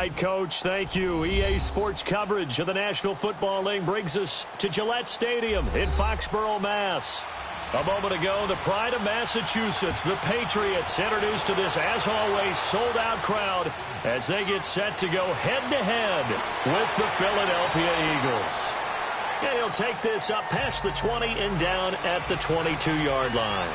right, Coach. Thank you. EA Sports coverage of the National Football League brings us to Gillette Stadium in Foxborough, Mass. A moment ago, the pride of Massachusetts, the Patriots, introduced to this, as always, sold-out crowd as they get set to go head-to-head with the Philadelphia Eagles. And he'll take this up past the 20 and down at the 22-yard line.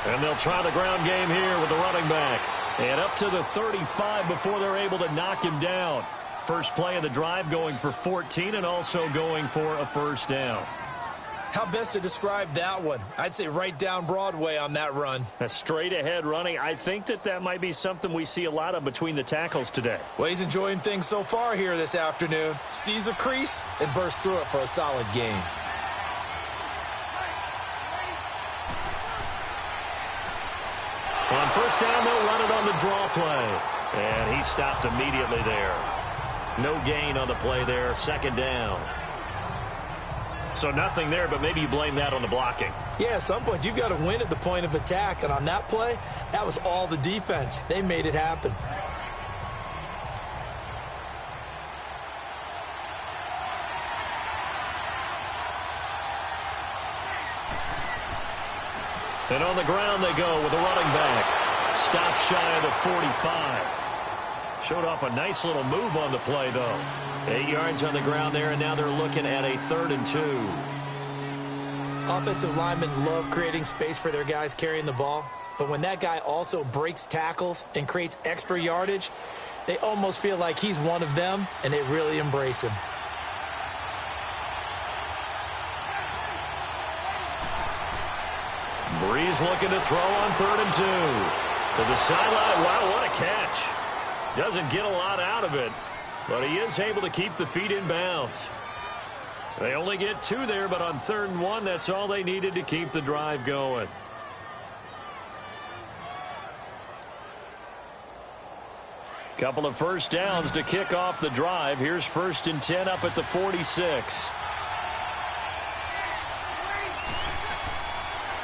And they'll try the ground game here with the running back. And up to the 35 before they're able to knock him down. First play of the drive going for 14 and also going for a first down. How best to describe that one? I'd say right down Broadway on that run. A straight-ahead running. I think that might be something we see a lot of between the tackles today. Well, he's enjoying things so far here this afternoon. Sees a crease and bursts through it for a solid gain. On first down, they'll run it on the draw play. And he stopped immediately there. No gain on the play there. Second down. So nothing there, but maybe you blame that on the blocking. Yeah, at some point, you've got to win at the point of attack. And on that play, that was all the defense. They made it happen. And on the ground they go with a running back. Stop shy of the 45. Showed off a nice little move on the play, though. 8 yards on the ground there, and now they're looking at a 3rd and 2. Offensive linemen love creating space for their guys carrying the ball. But when that guy also breaks tackles and creates extra yardage, they almost feel like he's one of them, and they really embrace him. Breeze looking to throw on 3rd and 2. To the sideline. Wow, what a catch. Doesn't get a lot out of it, but he is able to keep the feet in bounds. They only get 2 there, but on 3rd and 1, that's all they needed to keep the drive going. Couple of first downs to kick off the drive. Here's 1st and 10 up at the 46.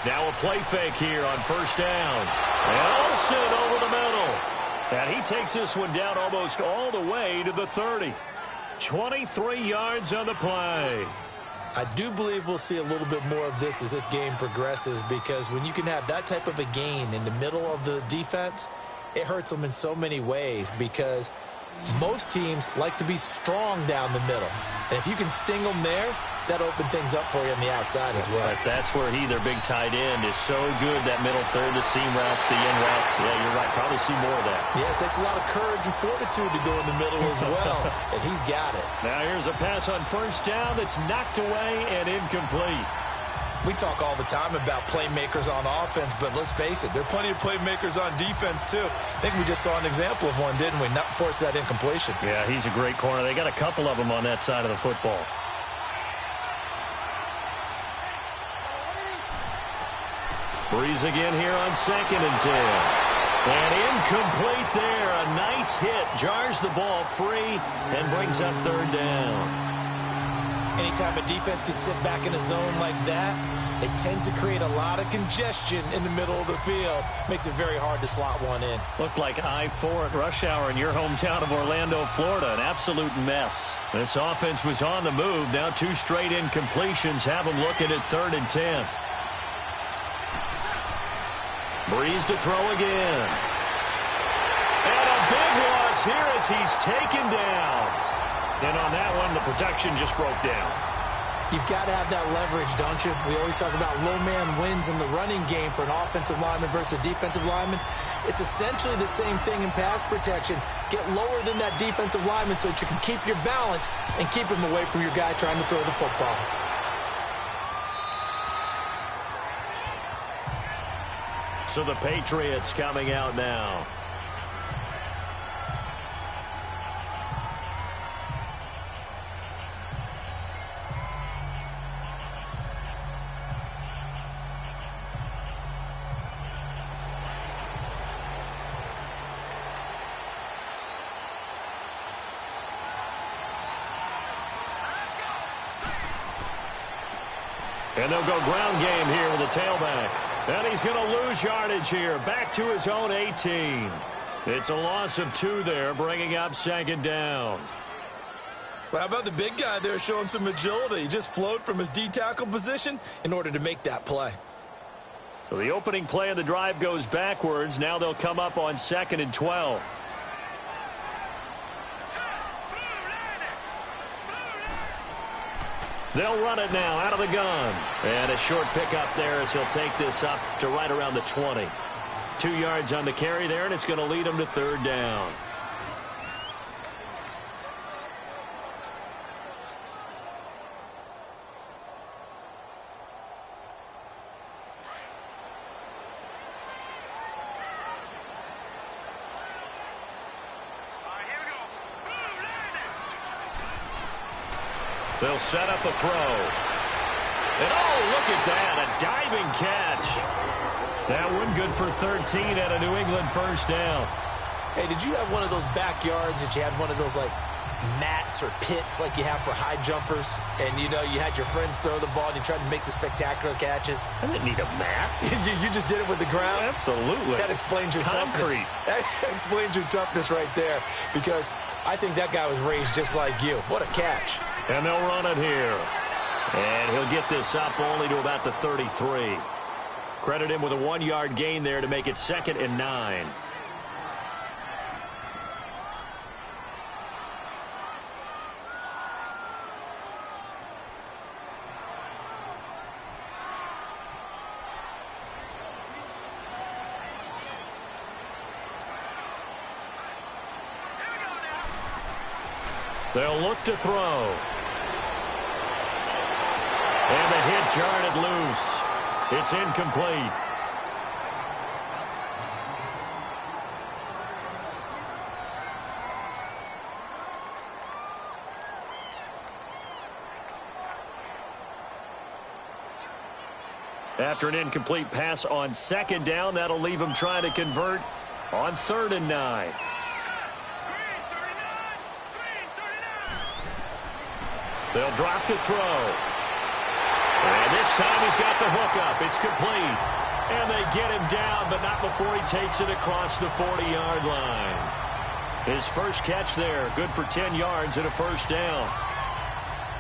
Now a play fake here on first down. And Olsen over the middle. And he takes this one down almost all the way to the 30. 23 yards on the play. I do believe we'll see a little bit more of this as this game progresses, because when you can have that type of a gain in the middle of the defense, it hurts them in so many ways, because most teams like to be strong down the middle. And if you can sting them there, that opens things up for you on the outside as well. Right, that's where their big tight end, is so good, that middle third, the seam routes, the in routes. Yeah, you're right. Probably see more of that. Yeah, it takes a lot of courage and fortitude to go in the middle as well, and he's got it. Now here's a pass on first down that's knocked away and incomplete. We talk all the time about playmakers on offense, but let's face it, there are plenty of playmakers on defense, too. I think we just saw an example of one, didn't we? Not force that incompletion. Yeah, he's a great corner. They got a couple of them on that side of the football. Breeze again here on 2nd and 10. And incomplete there. A nice hit. Jars the ball free and brings up 3rd down. Anytime a defense can sit back in a zone like that, it tends to create a lot of congestion in the middle of the field. Makes it very hard to slot one in. Looked like I-4 at rush hour in your hometown of Orlando, Florida. An absolute mess. This offense was on the move. Now 2 straight incompletions have them looking at 3rd and 10. Breeze to throw again. And a big loss here as he's taken down. And on that one, the protection just broke down. You've got to have that leverage, don't you? We always talk about low man wins in the running game for an offensive lineman versus a defensive lineman. It's essentially the same thing in pass protection. Get lower than that defensive lineman so that you can keep your balance and keep him away from your guy trying to throw the football. So the Patriots coming out now. And they'll go ground game here with a tailback. And he's going to lose yardage here. Back to his own 18. It's a loss of 2 there, bringing up second down. Well, how about the big guy there showing some agility? He just flowed from his D-tackle position in order to make that play. So the opening play of the drive goes backwards. Now they'll come up on 2nd and 12. They'll run it now out of the gun. And a short pickup there as he'll take this up to right around the 20. 2 yards on the carry there, and it's going to lead him to 3rd down. They'll set up a throw. And oh, look at that, a diving catch. That one good for 13 at a New England first down. Hey, did you have one of those backyards that you had one of those, like, mats or pits like you have for high jumpers? And, you know, you had your friends throw the ball and you tried to make the spectacular catches? I didn't need a mat. you just did it with the ground? Absolutely. That explains your toughness. That explains your toughness right there, because I think that guy was raised just like you. What a catch. And they'll run it here. And he'll get this up only to about the 33. Credit him with a 1-yard gain there to make it 2nd and 9. They'll look to throw. And the hit jarred it loose. It's incomplete. After an incomplete pass on 2nd down, that'll leave him trying to convert on 3rd and 9. They'll drop the throw. And this time he's got the hook up. It's complete. And they get him down, but not before he takes it across the 40-yard line. His first catch there, good for 10 yards and a first down.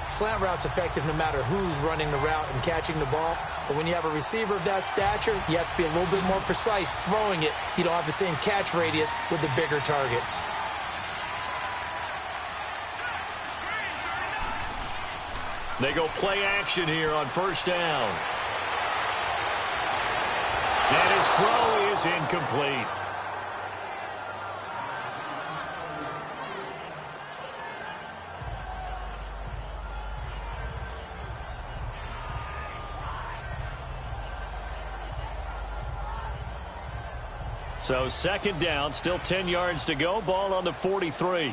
Slant route's effective no matter who's running the route and catching the ball. But when you have a receiver of that stature, you have to be a little bit more precise throwing it. You don't have the same catch radius with the bigger targets. They go play action here on 1st down. And his throw is incomplete. So 2nd down, still 10 yards to go. Ball on the 43.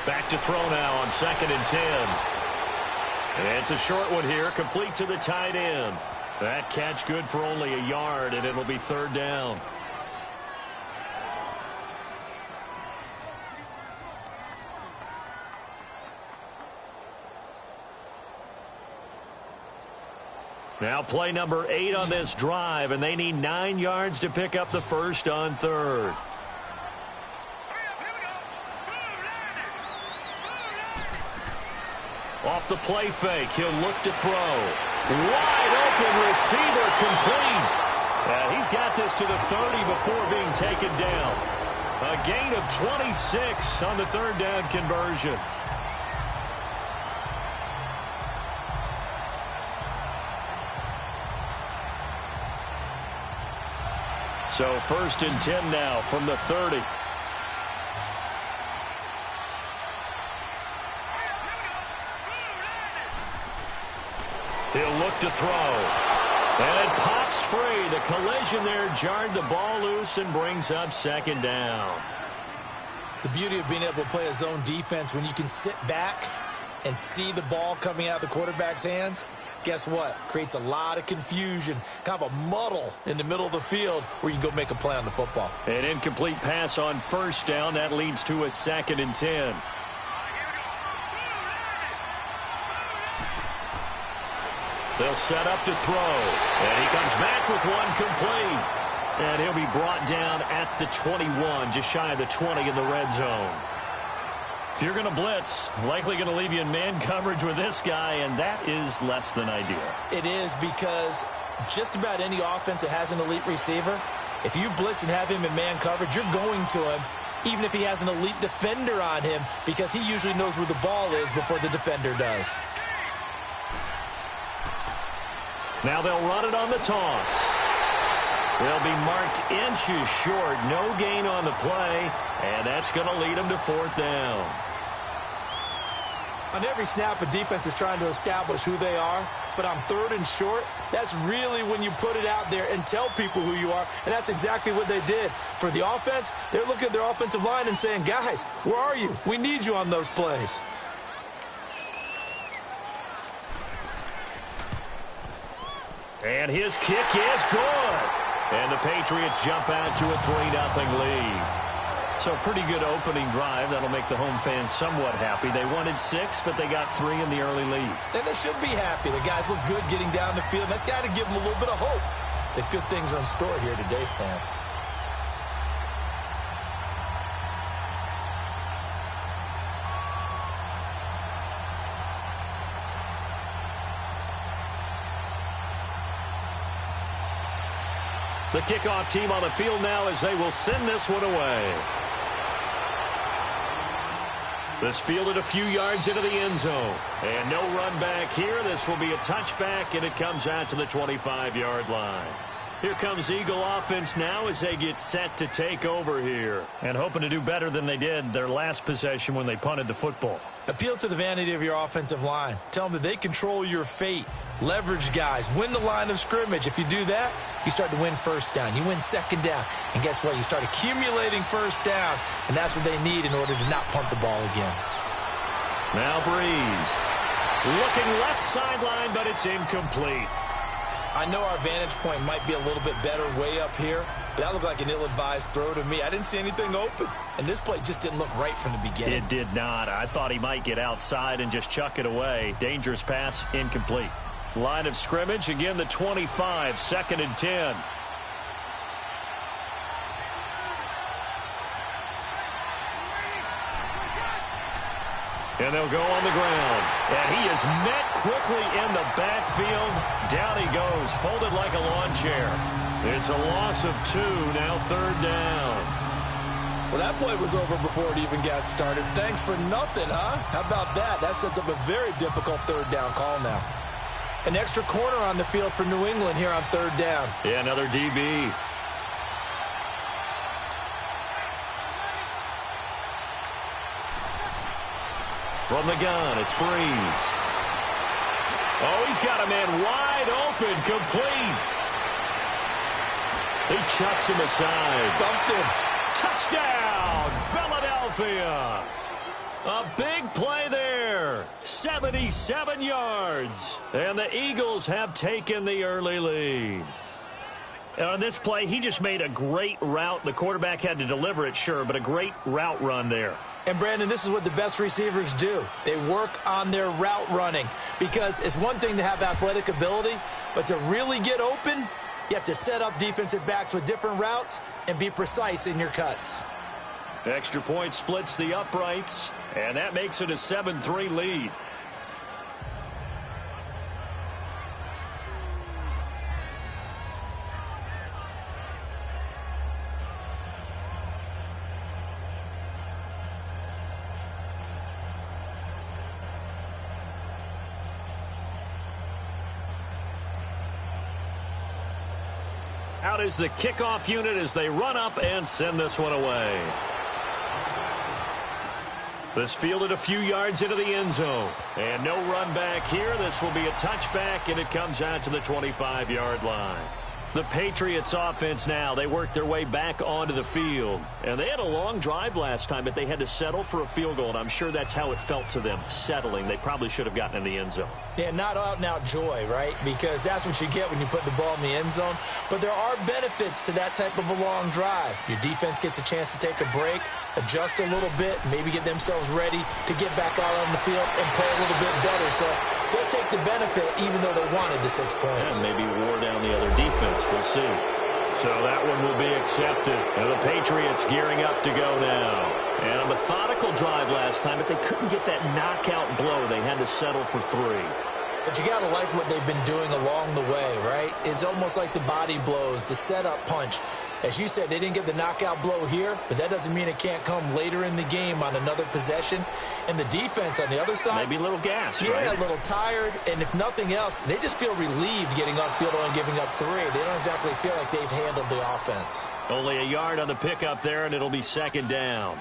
Back to throw now on 2nd and 10. And it's a short one here, complete to the tight end. That catch good for only a yard, and it'll be 3rd down. Now play number 8 on this drive, and they need 9 yards to pick up the first on 3rd. Off the play fake, he'll look to throw. Wide open receiver, complete. He's got this to the 30 before being taken down. A gain of 26 on the 3rd down conversion. So 1st and 10 now from the 30. He'll look to throw. And it pops free. The collision there jarred the ball loose and brings up 2nd down. The beauty of being able to play a zone defense when you can sit back and see the ball coming out of the quarterback's hands, guess what? Creates a lot of confusion, kind of a muddle in the middle of the field where you can go make a play on the football. An incomplete pass on 1st down. That leads to a 2nd and 10. They'll set up to throw. And he comes back with one complete. And he'll be brought down at the 21, just shy of the 20 in the red zone. If you're going to blitz, likely going to leave you in man coverage with this guy, and that is less than ideal. It is, because just about any offense that has an elite receiver, if you blitz and have him in man coverage, you're going to him, even if he has an elite defender on him, because he usually knows where the ball is before the defender does. Now they'll run it on the toss. They'll be marked inches short. No gain on the play, and that's going to lead them to fourth down. On every snap, a defense is trying to establish who they are, but on third and short, that's really when you put it out there and tell people who you are, and that's exactly what they did. For the offense, they're looking at their offensive line and saying, guys, where are you? We need you on those plays. And his kick is good. And the Patriots jump out to a 3-0 lead. So pretty good opening drive. That'll make the home fans somewhat happy. They wanted 6, but they got 3 in the early lead. And they should be happy. The guys look good getting down the field. That's got to give them a little bit of hope that good things are in store here today for them. The kickoff team on the field now as they will send this one away. This fielded a few yards into the end zone. And no run back here. This will be a touchback, and it comes out to the 25-yard line. Here comes Eagle offense now as they get set to take over here. And hoping to do better than they did their last possession when they punted the football. Appeal to the vanity of your offensive line. Tell them that they control your fate. Leverage guys. Win the line of scrimmage. If you do that, you start to win first down. You win second down. And guess what? You start accumulating first downs. And that's what they need in order to not punt the ball again. Now Breeze. Looking left sideline, but it's incomplete. I know our vantage point might be a little bit better way up here, but that looked like an ill-advised throw to me. I didn't see anything open, and this play just didn't look right from the beginning. It did not. I thought he might get outside and just chuck it away. Dangerous pass, incomplete. Line of scrimmage, again the 25, 2nd and 10. And they'll go on the ground. And he is met quickly in the backfield. Down he goes, folded like a lawn chair. It's a loss of 2, now 3rd down. Well, that play was over before it even got started. Thanks for nothing, huh? How about that? That sets up a very difficult 3rd down call now. An extra corner on the field for New England here on 3rd down. Yeah, another DB. From the gun, it's Breeze. Oh, he's got a man wide open, complete. He chucks him aside. Dumped him. Touchdown, Philadelphia. A big play there. 77 yards. And the Eagles have taken the early lead. On this play, he just made a great route. The quarterback had to deliver it, sure, but a great route run there. And, Brandon, this is what the best receivers do. They work on their route running, because it's one thing to have athletic ability, but to really get open, you have to set up defensive backs with different routes and be precise in your cuts. Extra point splits the uprights, and that makes it a 7-3 lead. Out is the kickoff unit as they run up and send this one away. This fielded a few yards into the end zone. And no run back here. This will be a touchback, and it comes out to the 25-yard line. The Patriots offense now, they worked their way back onto the field. And they had a long drive last time, but they had to settle for a field goal, and I'm sure that's how it felt to them, settling. They probably should have gotten in the end zone. Yeah, not out-and-out joy, right? Because that's what you get when you put the ball in the end zone. But there are benefits to that type of a long drive. Your defense gets a chance to take a break, adjust a little bit, maybe get themselves ready to get back out on the field and play a little bit better. So they'll take the benefit even though they wanted the 6 points. And maybe wore down the other defense. We'll see. So that one will be accepted. And the Patriots gearing up to go now. And a methodical drive last time, but they couldn't get that knockout blow. They had to settle for 3. But you got to like what they've been doing along the way, right? It's almost like the body blows, the setup punch. As you said, they didn't get the knockout blow here, but that doesn't mean it can't come later in the game on another possession. And the defense on the other side, maybe a little gas, yeah, right? A little tired. And if nothing else, they just feel relieved getting upfield and giving up 3. They don't exactly feel like they've handled the offense. Only a yard on the pickup there, and it'll be 2nd down.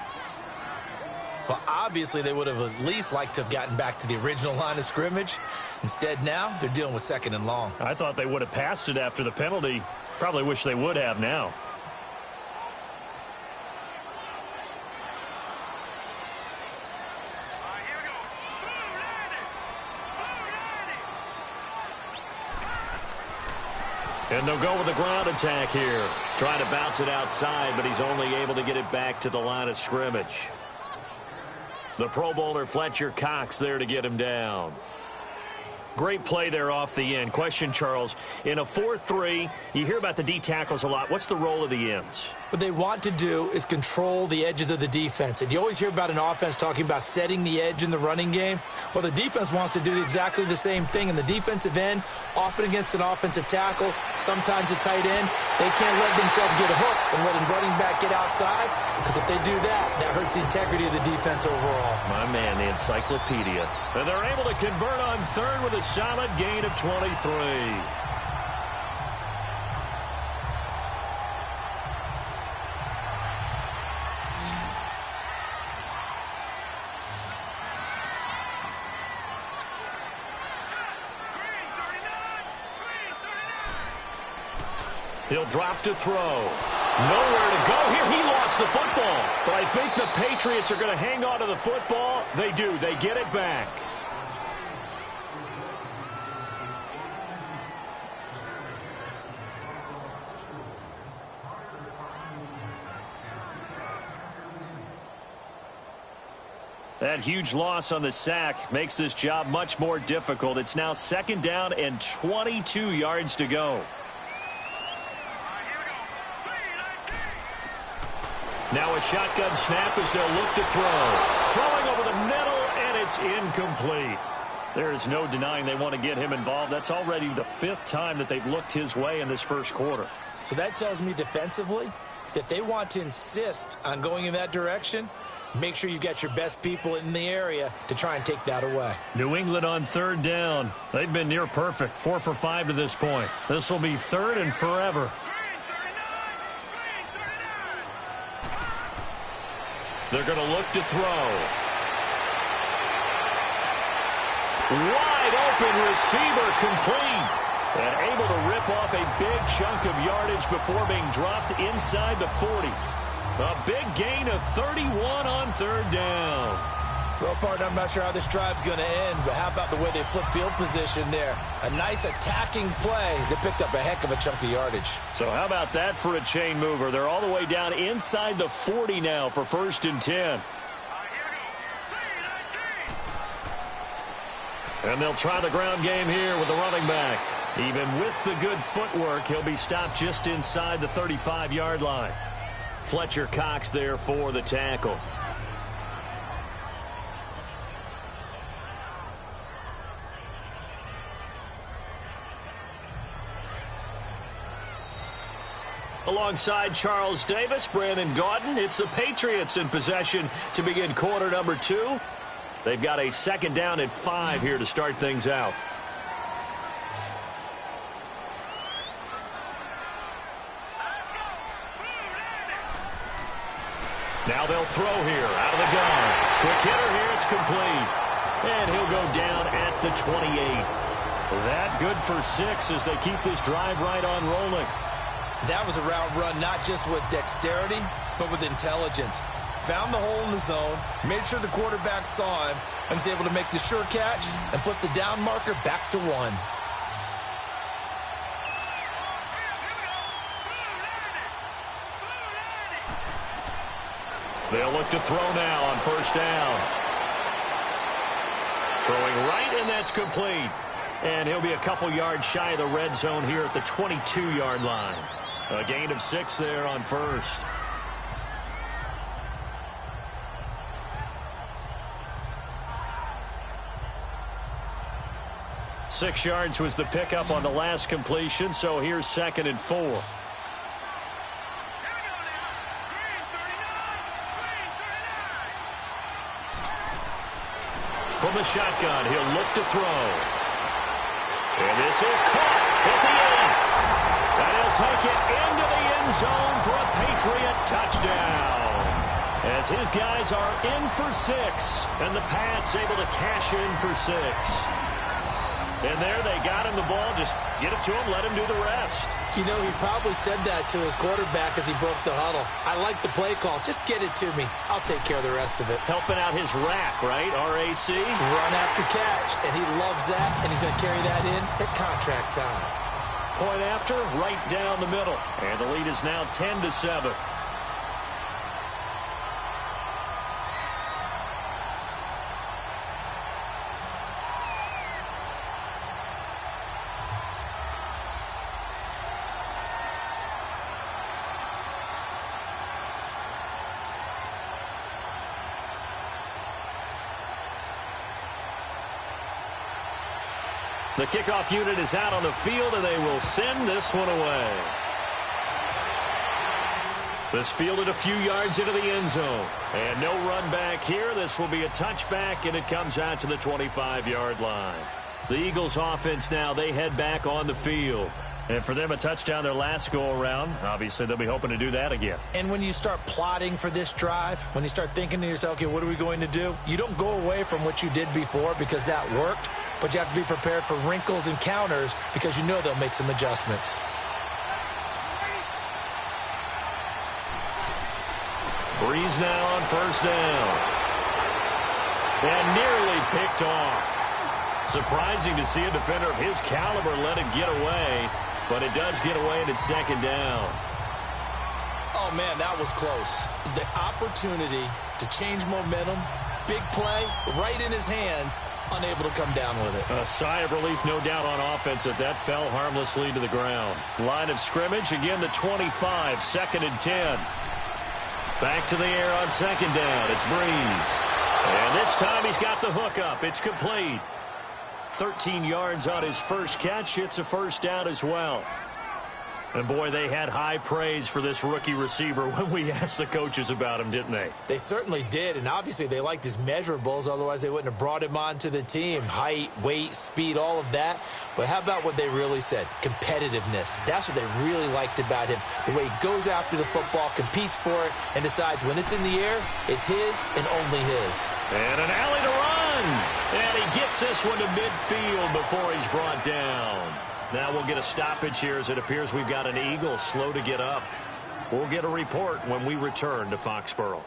Well, obviously, they would have at least liked to have gotten back to the original line of scrimmage. Instead, now they're dealing with 2nd and long. I thought they would have passed it after the penalty. Probably wish they would have now. And they'll go with the ground attack here. Trying to bounce it outside, but he's only able to get it back to the line of scrimmage. The Pro Bowler Fletcher Cox there to get him down. Great play there off the end. Question, Charles, in a 4-3, you hear about the D tackles a lot. What's the role of the ends? What they want to do is control the edges of the defense. And you always hear about an offense talking about setting the edge in the running game. Well, the defense wants to do exactly the same thing. In the defensive end, often against an offensive tackle, sometimes a tight end, they can't let themselves get hooked and let a running back get outside. Because if they do that, that hurts the integrity of the defense overall. My man, the encyclopedia. And they're able to convert on 3rd with a solid gain of 23. He'll drop to throw. Nowhere to go here. He lost the football. But I think the Patriots are going to hang on to the football. They do. They get it back. That huge loss on the sack makes this job much more difficult. It's now 2nd down and 22 yards to go. Now a shotgun snap as they'll look to throw. Throwing over the middle, and it's incomplete. There is no denying they want to get him involved. That's already the 5th time that they've looked his way in this first quarter. So that tells me defensively that they want to insist on going in that direction. Make sure you've got your best people in the area to try and take that away. New England on 3rd down. They've been near perfect, 4 for 5 to this point. This will be 3rd and forever. They're going to look to throw. Wide open receiver complete. And able to rip off a big chunk of yardage before being dropped inside the 40. A big gain of 31 on 3rd down. Well, partner, I'm not sure how this drive's going to end, but how about the way they flip field position there? A nice attacking play that picked up a heck of a chunk of yardage. So how about that for a chain mover? They're all the way down inside the 40 now for 1st and 10. And they'll try the ground game here with the running back. Even with the good footwork, he'll be stopped just inside the 35-yard line. Fletcher Cox there for the tackle. Alongside Charles Davis, Brandon Gaudin, it's the Patriots in possession to begin quarter number 2. They've got a 2nd down and 5 here to start things out. Now they'll throw here out of the gun. Quick hitter here, it's complete. And he'll go down at the 28. That good for 6 as they keep this drive right on rolling. That was a route run not just with dexterity, but with intelligence. Found the hole in the zone, made sure the quarterback saw him, and was able to make the sure catch and flip the down marker back to 1. They'll look to throw now on 1st down. Throwing right, and that's complete. And he'll be a couple yards shy of the red zone here at the 22-yard line. A gain of 6 there on first. Six yards was the pickup on the last completion, so here's 2nd and 4. From the shotgun, he'll look to throw. And this is caught at the end. And he'll take it into the end zone for a Patriot touchdown. As his guys are in for 6, and the Pats able to cash in for 6. And there they got him the ball. Just get it to him, let him do the rest. You know, he probably said that to his quarterback as he broke the huddle. I like the play call. Just get it to me. I'll take care of the rest of it. Helping out his rack, right? R-A-C? Run after catch. And he loves that, and he's going to carry that in at contract time. Point after, right down the middle. And the lead is now 10-7. The kickoff unit is out on the field, and they will send this one away. This fielded a few yards into the end zone. And no run back here. This will be a touchback, and it comes out to the 25-yard line. The Eagles offense now, they head back on the field. And for them, a touchdown their last go-around. Obviously, they'll be hoping to do that again. And when you start plotting for this drive, when you start thinking to yourself, okay, what are we going to do? You don't go away from what you did before because that worked, but you have to be prepared for wrinkles and counters because you know they'll make some adjustments. Breeze now on first down. And nearly picked off. Surprising to see a defender of his caliber let it get away. But it does get away, and it's 2nd down. Oh, man, that was close. The opportunity to change momentum, big play, right in his hands, unable to come down with it. A sigh of relief, no doubt, on offense that fell harmlessly to the ground. Line of scrimmage, again, the 25, 2nd and 10. Back to the air on 2nd down. It's Breeze. And this time he's got the hook up. It's complete. 13 yards on his first catch. It's a first down as well. And, boy, they had high praise for this rookie receiver when we asked the coaches about him, didn't they? They certainly did, and obviously they liked his measurables. Otherwise, they wouldn't have brought him onto the team. Height, weight, speed, all of that. But how about what they really said? Competitiveness. That's what they really liked about him. The way he goes after the football, competes for it, and decides when it's in the air, it's his and only his. And an alley to run. And he gets this one to midfield before he's brought down. Now we'll get a stoppage here as it appears we've got an Eagle slow to get up. We'll get a report when we return to Foxborough.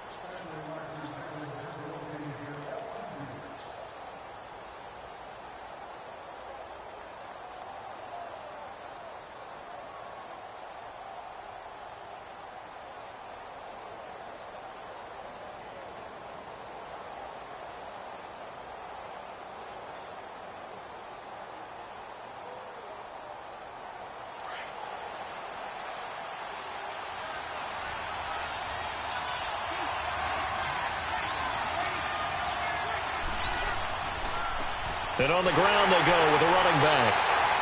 And on the ground they go with a running back.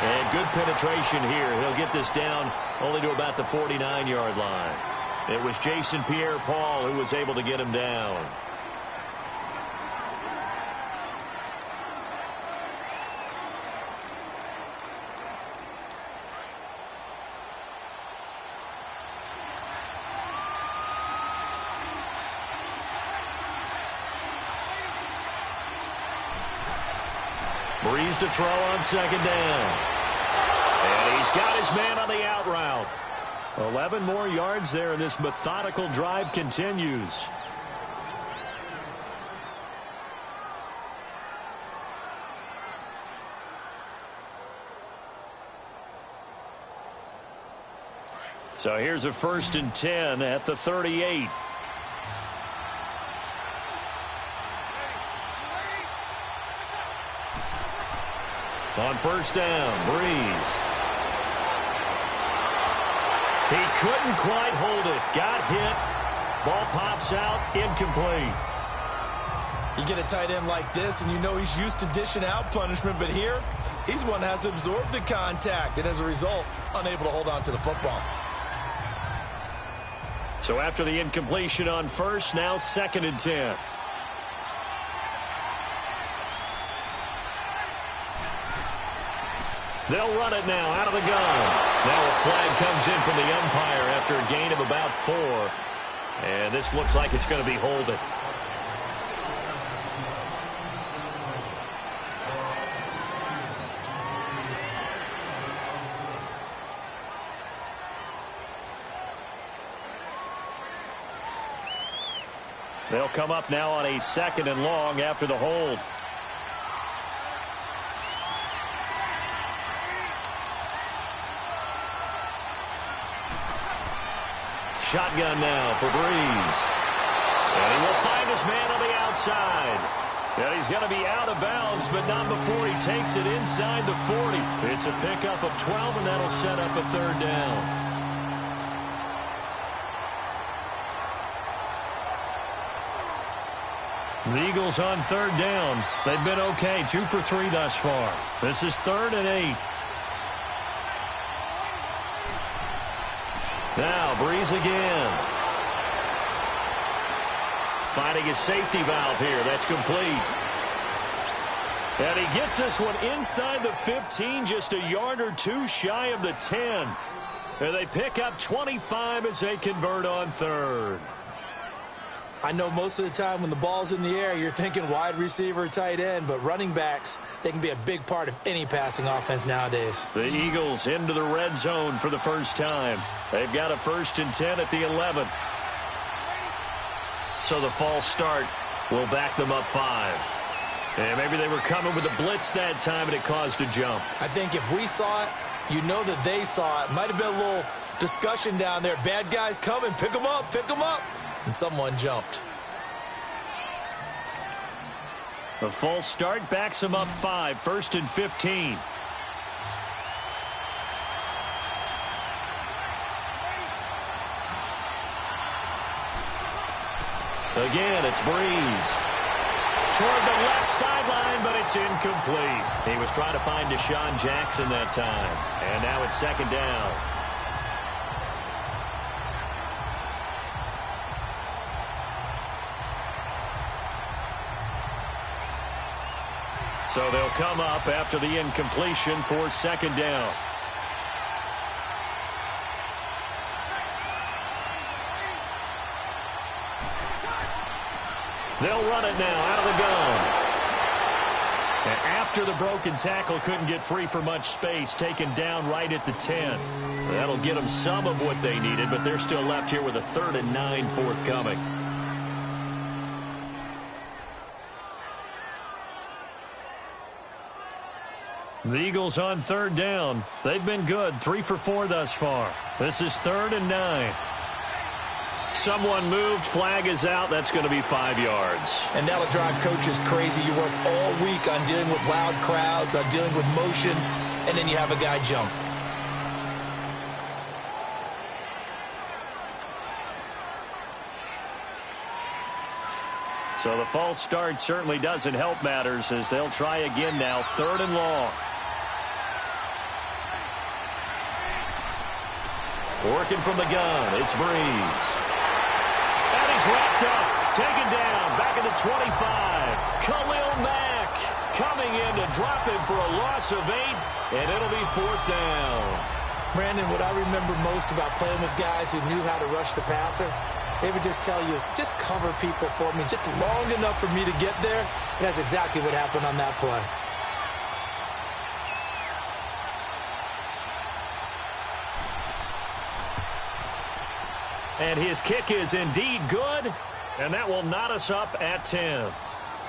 And good penetration here. He'll get this down only to about the 49-yard line. It was Jason Pierre-Paul who was able to get him down. Breeze to throw on 2nd down. And he's got his man on the out route. 11 more yards there, and this methodical drive continues. So here's a 1st and 10 at the 38. On first down, Breeze. He couldn't quite hold it. Got hit. Ball pops out, incomplete. You get a tight end like this, and you know he's used to dishing out punishment, but here, he's one that has to absorb the contact, and as a result, unable to hold on to the football. So after the incompletion on first, now 2nd and 10. They'll run it now out of the gun. Now a flag comes in from the umpire after a gain of about 4. And this looks like it's going to be holding. They'll come up now on a 2nd and long after the hold. Shotgun now for Breeze. And he will find his man on the outside. And he's going to be out of bounds, but not before he takes it inside the 40. It's a pickup of 12, and that'll set up a 3rd down. The Eagles on 3rd down. They've been okay, 2 for 3 thus far. This is 3rd and 8. Now Breeze again. Finding his safety valve here. That's complete. And he gets this one inside the 15, just a yard or 2 shy of the 10. And they pick up 25 as they convert on 3rd. I know most of the time when the ball's in the air, you're thinking wide receiver, tight end, but running backs, they can be a big part of any passing offense nowadays. The Eagles into the red zone for the first time. They've got a 1st and 10 at the 11. So the false start will back them up 5. And maybe they were coming with a blitz that time and it caused a jump. I think if we saw it, you know that they saw it. Might have been a little discussion down there. Bad guys coming, pick them up, pick them up. And someone jumped. The false start backs him up 5, 1st and 15. Again, it's Breeze. Toward the left sideline, but it's incomplete. He was trying to find Deshaun Jackson that time. And now it's 2nd down. So they'll come up after the incompletion for 2nd down. They'll run it now out of the gun. And after the broken tackle, couldn't get free for much space, taken down right at the 10. That'll get them some of what they needed, but they're still left here with a 3rd and 9 forthcoming. The Eagles on 3rd down. They've been good, 3 for 4 thus far. This is 3rd and 9. Someone moved, flag is out. That's going to be 5 yards. And that'll drive coaches crazy. You work all week on dealing with loud crowds, on dealing with motion, and then you have a guy jump. So the false start certainly doesn't help matters as they'll try again now, 3rd and long. Working from the gun, it's Breeze. And he's wrapped up, taken down, back at the 25. Khalil Mack coming in to drop him for a loss of 8, and it'll be 4th down. Brandon, what I remember most about playing with guys who knew how to rush the passer, they would just tell you, just cover people for me, just long enough for me to get there. And that's exactly what happened on that play. And his kick is indeed good, and that will knot us up at 10.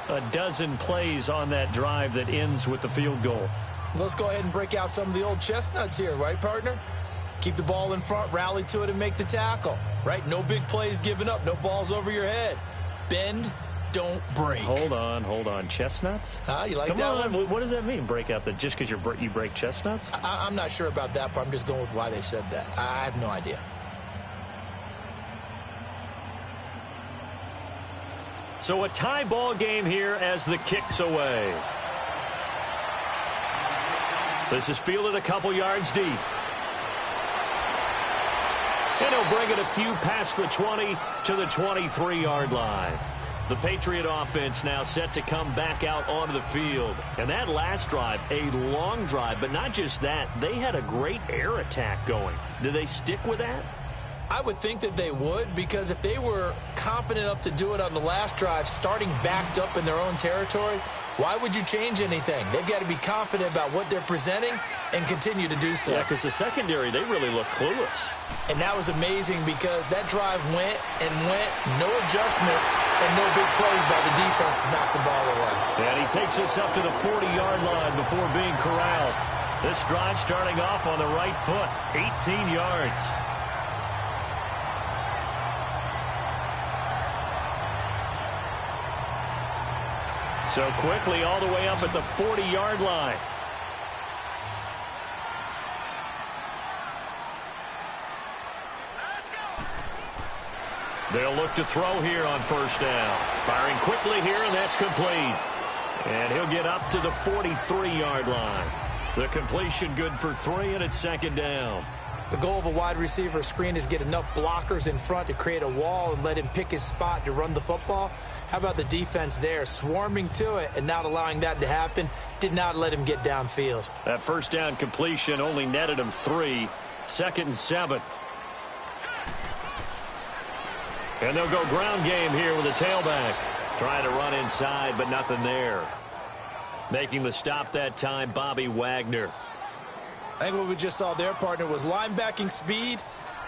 A dozen plays on that drive that ends with the field goal. Let's go ahead and break out some of the old chestnuts here, right, partner? Keep the ball in front, rally to it, and make the tackle, right? No big plays given up, no balls over your head. Bend, don't break. Hold on. Chestnuts? You like Come that on. one? What does that mean, break out? Just because you break chestnuts? I'm not sure about that, but I'm just going with why they said that. I have no idea. So a tie ball game here as the kick's away. This is fielded a couple yards deep. And he'll bring it a few past the 20 to the 23-yard line. The Patriot offense now set to come back out onto the field. And that last drive, a long drive, but not just that, they had a great air attack going. Do they stick with that? I would think that they would, because if they were confident enough to do it on the last drive, starting backed up in their own territory, why would you change anything? They've got to be confident about what they're presenting and continue to do so. Yeah, because the secondary, they really look clueless. And that was amazing because that drive went and went, no adjustments, and no big plays by the defense to knock the ball away. And he takes us up to the 40-yard line before being corralled. This drive starting off on the right foot, 18 yards. So quickly all the way up at the 40-yard line. They'll look to throw here on first down. Firing quickly here, and that's complete. And he'll get up to the 43-yard line. The completion good for 3, and it's second down. The goal of a wide receiver screen is get enough blockers in front to create a wall and let him pick his spot to run the football. How about the defense there, swarming to it and not allowing that to happen? Did not let him get downfield. That first down completion only netted him 3. 2nd and 7. And they'll go ground game here with a tailback. Trying to run inside, but nothing there. Making the stop that time, Bobby Wagner. I think what we just saw there, partner, was linebacking speed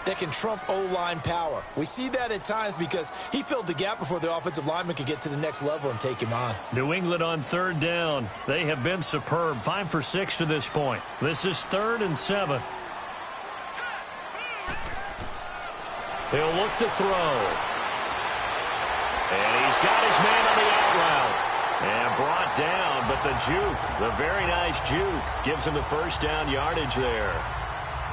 that can trump O-line power. We see that at times because he filled the gap before the offensive lineman could get to the next level and take him on. New England on 3rd down. They have been superb. 5 for 6 to this point. This is 3rd and 7. He'll look to throw. And he's got his man on the out route. And brought down, but the juke, the very nice juke, gives him the first down yardage there.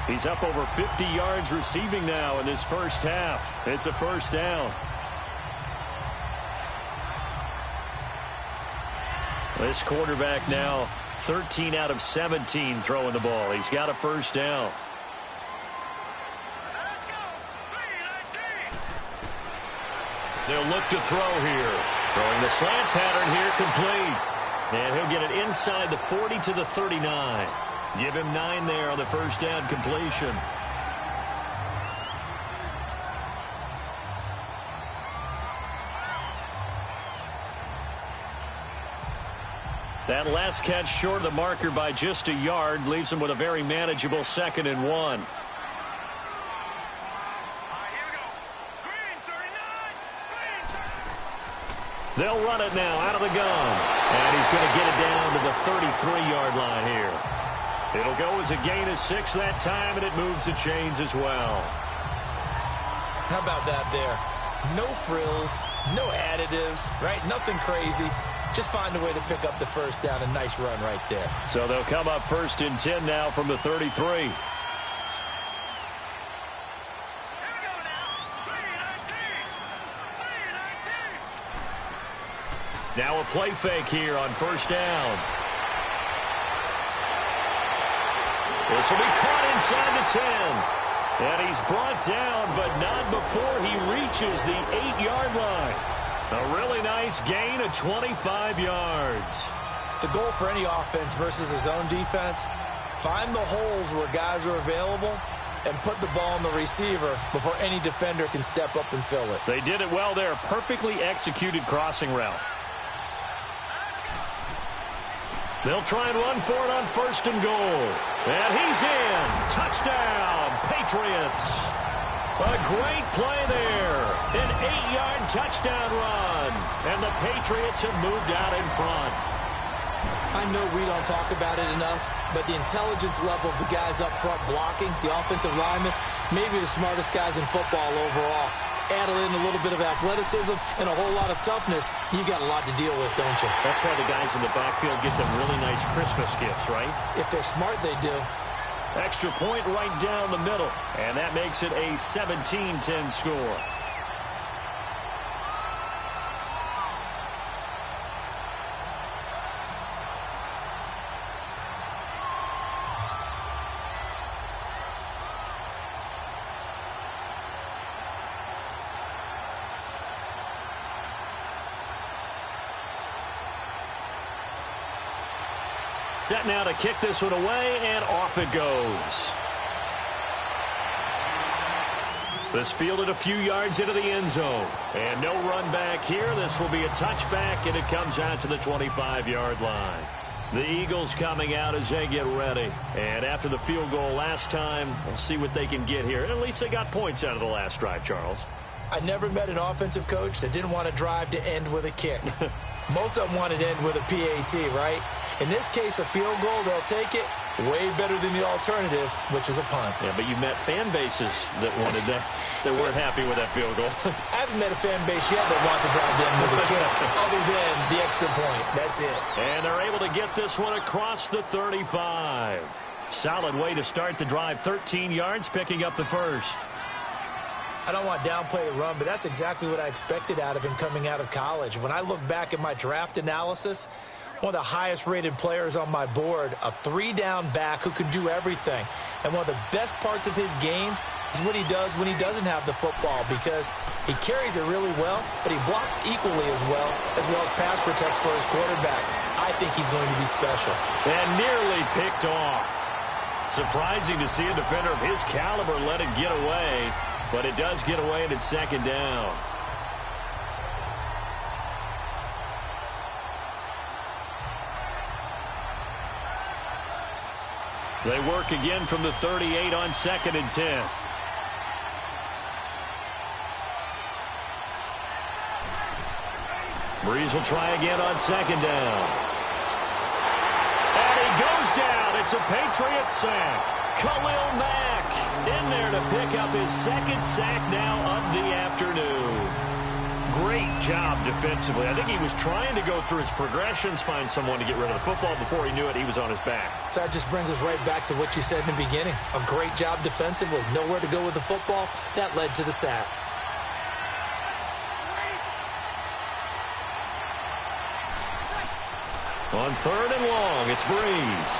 He's up over 50 yards receiving now in this first half. It's a first down. This quarterback now 13 out of 17 throwing the ball. He's got a first down. They'll look to throw here. Throwing the slant pattern here complete. And he'll get it inside the 40 to the 39. Give him 9 there on the first down completion. That last catch short of the marker by just a yard leaves him with a very manageable 2nd and 1. They'll run it now out of the gun. And he's going to get it down to the 33-yard line here. It'll go as a gain of 6 that time, and it moves the chains as well. How about that there? No frills, no additives, right? Nothing crazy. Just find a way to pick up the first down. A nice run right there. So they'll come up 1st and 10 now from the 33. Now a play fake here on first down. This will be caught inside the 10. And he's brought down, but not before he reaches the 8-yard line. A really nice gain of 25 yards. The goal for any offense versus his own defense, find the holes where guys are available and put the ball on the receiver before any defender can step up and fill it. They did it well there. Perfectly executed crossing route. They'll try and run for it on 1st and goal. And he's in. Touchdown, Patriots. A great play there. An 8-yard touchdown run. And the Patriots have moved out in front. I know we don't talk about it enough, but the intelligence level of the guys up front blocking, the offensive linemen, maybe the smartest guys in football overall. add in a little bit of athleticism and a whole lot of toughness, you got a lot to deal with, don't you? That's why the guys in the backfield get them really nice Christmas gifts, right? If they're smart, they do. Extra point right down the middle, and that makes it a 17-10 score. Set now to kick this one away, and off it goes. This fielded a few yards into the end zone. And no run back here. This will be a touchback, and it comes out to the 25-yard line. The Eagles coming out as they get ready. And after the field goal last time, we'll see what they can get here. And at least they got points out of the last drive, Charles. I never met an offensive coach that didn't want to drive to end with a kick. Most of them wanted to end with a PAT, right? In this case, a field goal, they'll take it. Way better than the alternative, which is a punt. Yeah, but you met fan bases that wanted that, that weren't happy with that field goal. I haven't met a fan base yet that wants to drive in with a kick, other than the extra point. That's it. And they're able to get this one across the 35. Solid way to start the drive. 13 yards, picking up the first. I don't want to downplay the run, but that's exactly what I expected out of him coming out of college. When I look back at my draft analysis, one of the highest-rated players on my board, a three-down back who can do everything. And one of the best parts of his game is what he does when he doesn't have the football, because he carries it really well, but he blocks equally as well as pass protects for his quarterback. I think he's going to be special. And nearly picked off. Surprising to see a defender of his caliber let it get away, but it does get away, and it's second down. They work again from the 38 on 2nd and 10. Breeze will try again on 2nd down. And he goes down. It's a Patriots sack. Khalil Mack in there to pick up his second sack now of the afternoon. Great job defensively. I think he was trying to go through his progressions, find someone to get rid of the football. Before he knew it, he was on his back. So that just brings us right back to what you said in the beginning. A great job defensively. Nowhere to go with the football. That led to the sack. On 3rd and long, it's Breeze.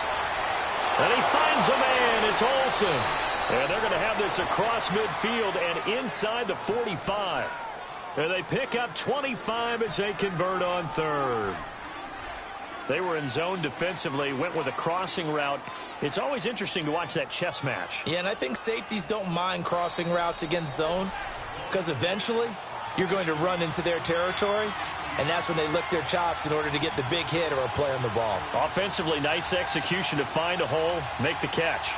And he finds a man. It's Olsen. And they're going to have this across midfield and inside the 45. And they pick up 25 as they convert on 3rd. They were in zone defensively, went with a crossing route. It's always interesting to watch that chess match. Yeah, and I think safeties don't mind crossing routes against zone, because eventually you're going to run into their territory, and that's when they lick their chops in order to get the big hit or a play on the ball. Offensively, nice execution to find a hole, make the catch.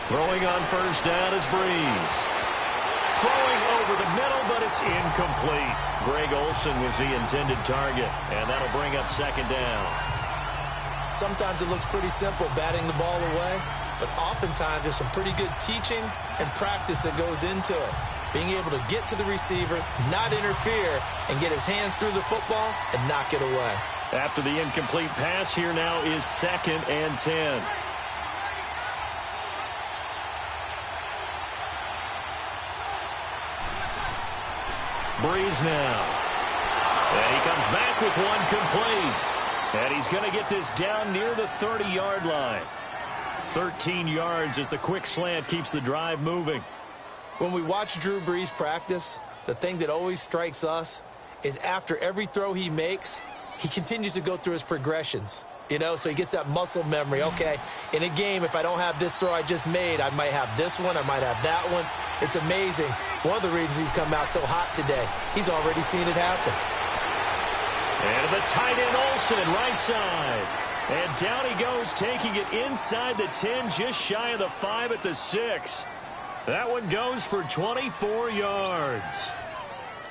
Throwing on 1st down is Breeze. Throwing over the middle, but it's incomplete. Greg Olsen was the intended target, and that'll bring up 2nd down. Sometimes it looks pretty simple, batting the ball away, but oftentimes there's some pretty good teaching and practice that goes into it. Being able to get to the receiver, not interfere, and get his hands through the football and knock it away. After the incomplete pass, here now is 2nd and 10. Breeze now. And he comes back with one complete. And he's going to get this down near the 30-yard line. 13 yards as the quick slant keeps the drive moving. When we watch Drew Brees practice, the thing that always strikes us is after every throw he makes, he continues to go through his progressions. You know, so he gets that muscle memory. Okay, in a game, if I don't have this throw I just made, I might have this one, I might have that one. It's amazing. One of the reasons he's come out so hot today, he's already seen it happen. And the tight end Olsen, right side. And down he goes, taking it inside the 10, just shy of the 5 at the 6. That one goes for 24 yards.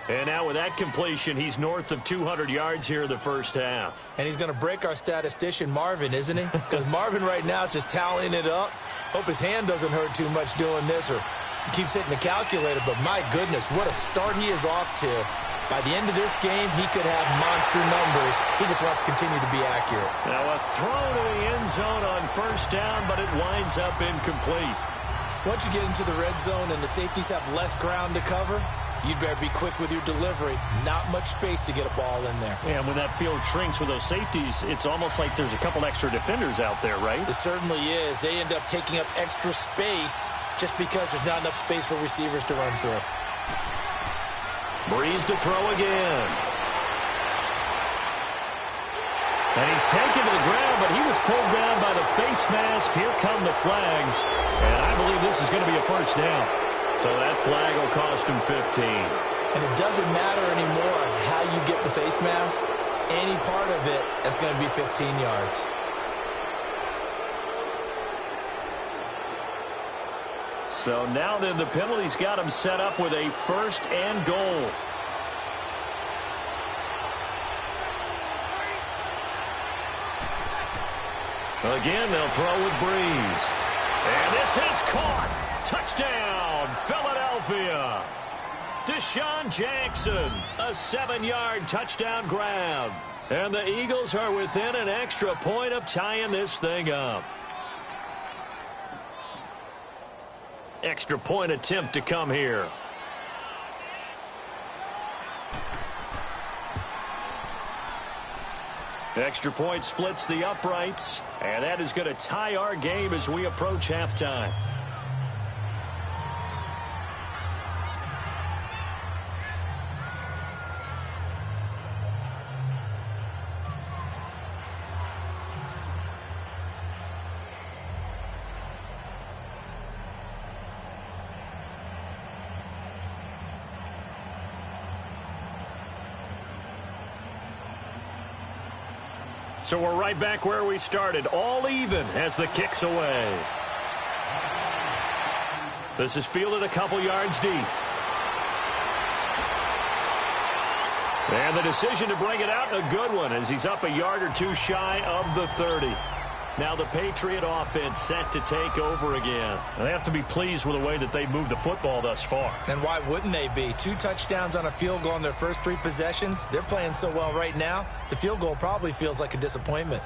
And now with that completion, he's north of 200 yards here in the first half. And he's going to break our statistician Marvin, isn't he? Because Marvin right now is just tallying it up. Hope his hand doesn't hurt too much doing this, or he keeps hitting the calculator. But my goodness, what a start he is off to. By the end of this game, he could have monster numbers. He just wants to continue to be accurate. Now a throw to the end zone on first down, but it winds up incomplete. Once you get into the red zone and the safeties have less ground to cover, you'd better be quick with your delivery. Not much space to get a ball in there. And when that field shrinks with those safeties, it's almost like there's a couple extra defenders out there, right? It certainly is. They end up taking up extra space just because there's not enough space for receivers to run through. Breeze to throw again. And he's taken to the ground, but he was pulled down by the face mask. Here come the flags. And I believe this is going to be a first down. So that flag will cost him 15. And it doesn't matter anymore how you get the face mask. Any part of it is going to be 15 yards. So now then the penalty's got him set up with a first and goal. Again, they'll throw with Breeze. And this is caught. Touchdown, Philadelphia. Deshaun Jackson, a 7-yard touchdown grab. And the Eagles are within an extra point of tying this thing up. Extra point attempt to come here. Extra point splits the uprights, and that is going to tie our game as we approach halftime. So we're right back where we started, all even as the kick's away. This is fielded a couple yards deep. And the decision to bring it out, a good one, as he's up a yard or two shy of the 30. Now the Patriot offense set to take over again. They have to be pleased with the way that they've moved the football thus far. And why wouldn't they be? 2 touchdowns on a field goal in their first 3 possessions. They're playing so well right now, the field goal probably feels like a disappointment.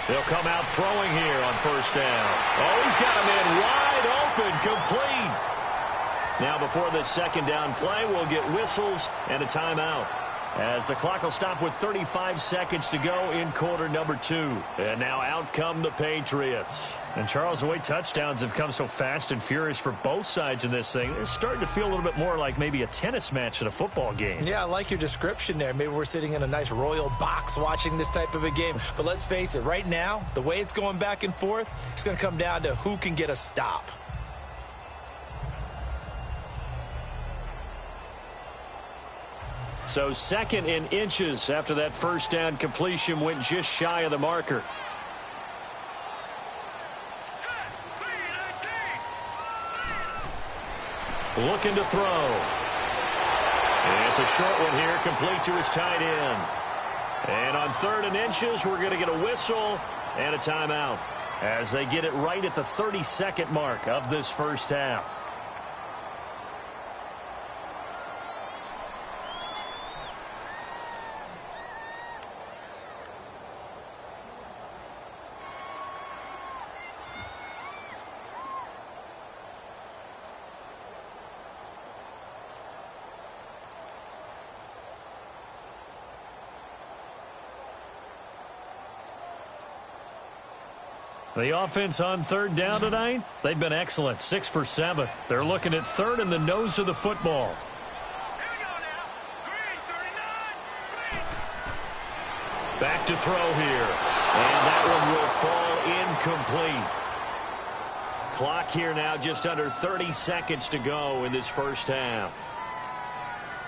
They'll come out throwing here on first down. Oh, he's got him in wide open, complete. Now before the second down play, we'll get whistles and a timeout, as the clock will stop with 35 seconds to go in quarter number 2. And now out come the Patriots. And Charles, the way touchdowns have come so fast and furious for both sides in this thing, it's starting to feel a little bit more like maybe a tennis match at a football game. Yeah, I like your description there. Maybe we're sitting in a nice royal box watching this type of a game. But let's face it, right now, the way it's going back and forth, it's going to come down to who can get a stop. So second in inches after that first down completion went just shy of the marker. Looking to throw. And it's a short one here, complete to his tight end. And on third and inches, we're going to get a whistle and a timeout as they get it right at the 30-second mark of this first half. The offense on third down tonight, they've been excellent, 6 for 7. They're looking at third in the nose of the football. Back to throw here. And that one will fall incomplete. Clock here now just under 30 seconds to go in this first half.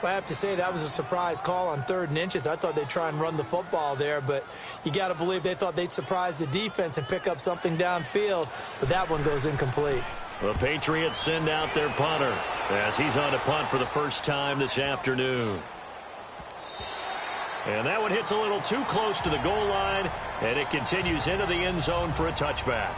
Well, I have to say that was a surprise call on 3rd and inches. I thought they'd try and run the football there, but you got to believe they thought they'd surprise the defense and pick up something downfield, but that one goes incomplete. The Patriots send out their punter as he's on to punt for the first time this afternoon. And that one hits a little too close to the goal line, and it continues into the end zone for a touchback.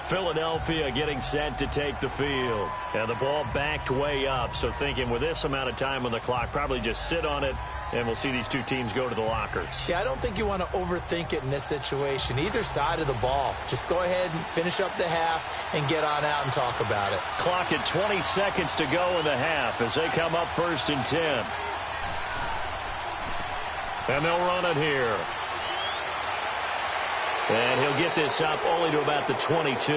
Philadelphia getting set to take the field. And the ball backed way up, so thinking with this amount of time on the clock, probably just sit on it, and we'll see these two teams go to the lockers. Yeah, I don't think you want to overthink it in this situation. Either side of the ball. Just go ahead and finish up the half and get on out and talk about it. Clock at 20 seconds to go in the half as they come up 1st and 10. And they'll run it here. And he'll get this up only to about the 22.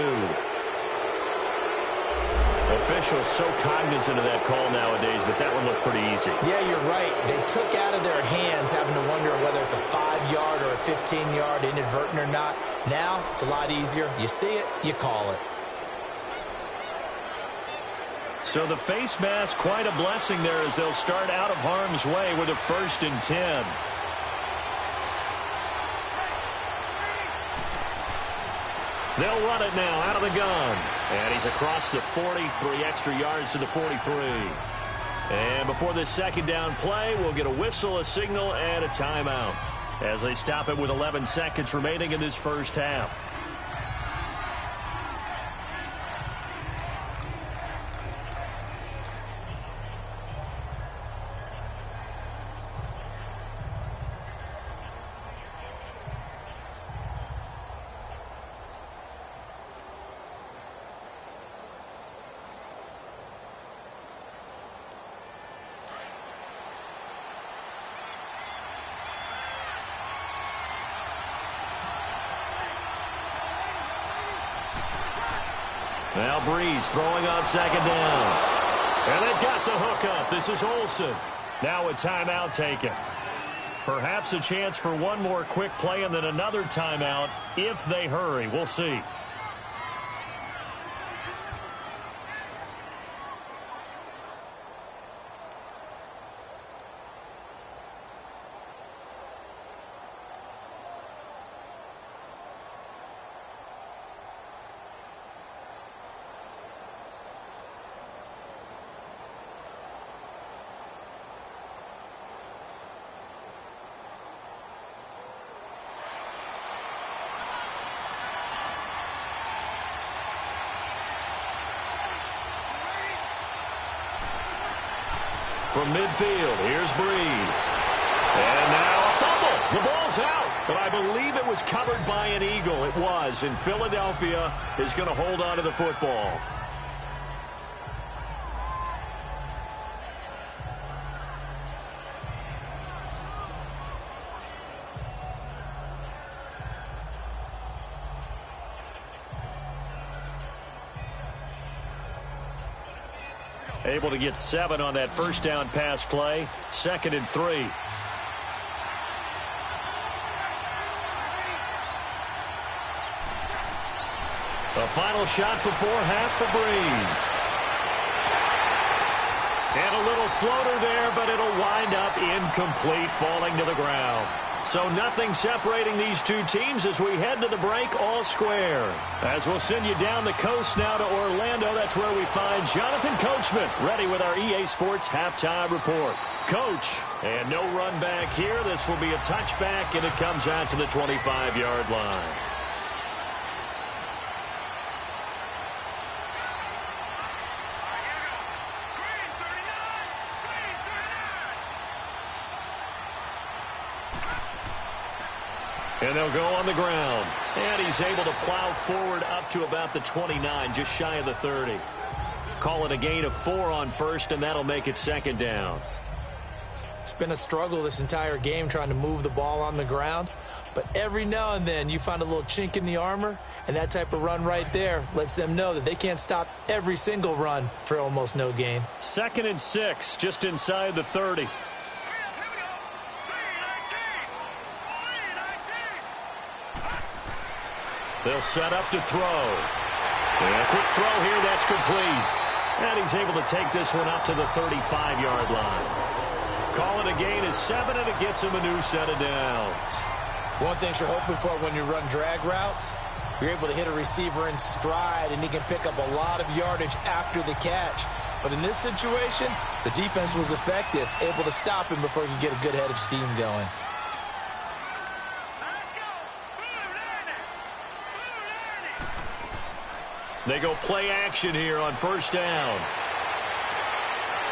Officials so cognizant of that call nowadays, but that one looked pretty easy. Yeah, you're right. They took out of their hands having to wonder whether it's a 5-yard or a 15-yard inadvertent or not. Now, it's a lot easier. You see it, you call it. So the face mask, quite a blessing there as they'll start out of harm's way with a 1st and 10. They'll run it now out of the gun. And he's across the 40, 3 extra yards to the 43. And before this second down play, we'll get a whistle, a signal, and a timeout as they stop it with 11 seconds remaining in this first half. Now Breeze throwing on 2nd down. And they've got the hook up. This is Olsen. Now a timeout taken. Perhaps a chance for one more quick play and then another timeout if they hurry. We'll see. From midfield, here's Breeze. And now a fumble. The ball's out, but I believe it was covered by an Eagle. It was, and Philadelphia is going to hold on to the football. Able to get 7 on that first down pass play. 2nd and 3. A final shot before half for Breeze. And a little floater there, but it'll wind up incomplete, falling to the ground. So nothing separating these two teams as we head to the break, all square. As we'll send you down the coast now to Orlando, that's where we find Jonathan Coachman, ready with our EA Sports Halftime Report. Coach, and no run back here. This will be a touchback, and it comes out to the 25-yard line. And they'll go on the ground. And he's able to plow forward up to about the 29, just shy of the 30. Call it a gain of 4 on first, and that'll make it 2nd down. It's been a struggle this entire game trying to move the ball on the ground. But every now and then you find a little chink in the armor, and that type of run right there lets them know that they can't stop every single run for almost no gain. 2nd and 6, just inside the 30. They'll set up to throw. And a quick throw here, that's complete. And he's able to take this one up to the 35-yard line. Call it a gain of 7, and it gets him a new set of downs. One thing you're hoping for when you run drag routes, you're able to hit a receiver in stride, and he can pick up a lot of yardage after the catch. But in this situation, the defense was effective, able to stop him before he could get a good head of steam going. They go play action here on first down.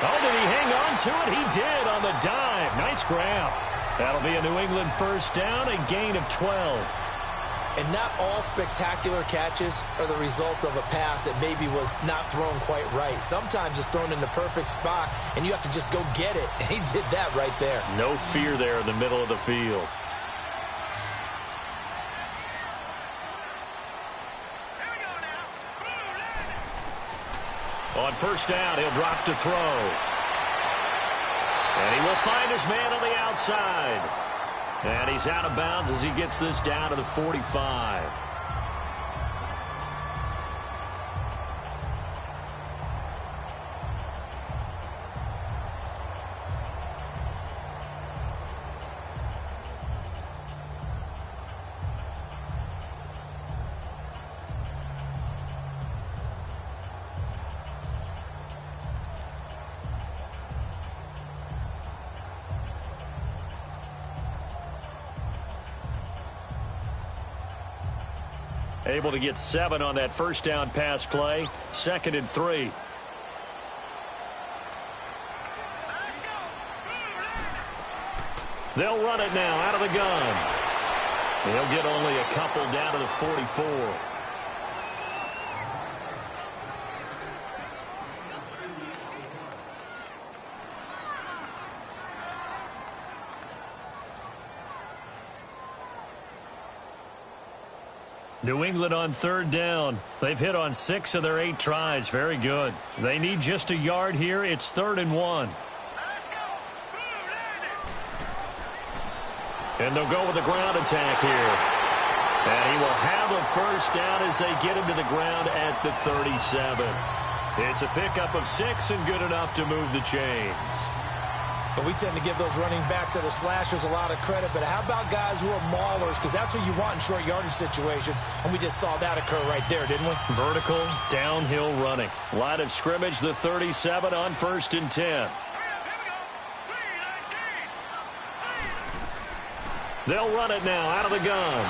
Oh, did he hang on to it? He did on the dive. Nice grab. That'll be a New England first down, a gain of 12. And not all spectacular catches are the result of a pass that maybe was not thrown quite right. Sometimes it's thrown in the perfect spot, and you have to just go get it. And he did that right there. No fear there in the middle of the field. On first down, he'll drop to throw. And he will find his man on the outside. And he's out of bounds as he gets this down to the 45. Able to get 7 on that first down pass play. 2nd and 3. They'll run it now out of the gun. They'll get only a couple down to the 44. New England on third down. They've hit on 6 of their 8 tries. Very good. They need just a yard here. It's 3rd and 1. And they'll go with the ground attack here. And he will have a first down as they get him to the ground at the 37. It's a pickup of 6 and good enough to move the chains. And we tend to give those running backs that are slashers a lot of credit, but how about guys who are maulers? Because that's what you want in short yardage situations, and we just saw that occur right there, didn't we? Vertical, downhill running. Line of scrimmage, the 37 on 1st and 10. They'll run it now out of the gun.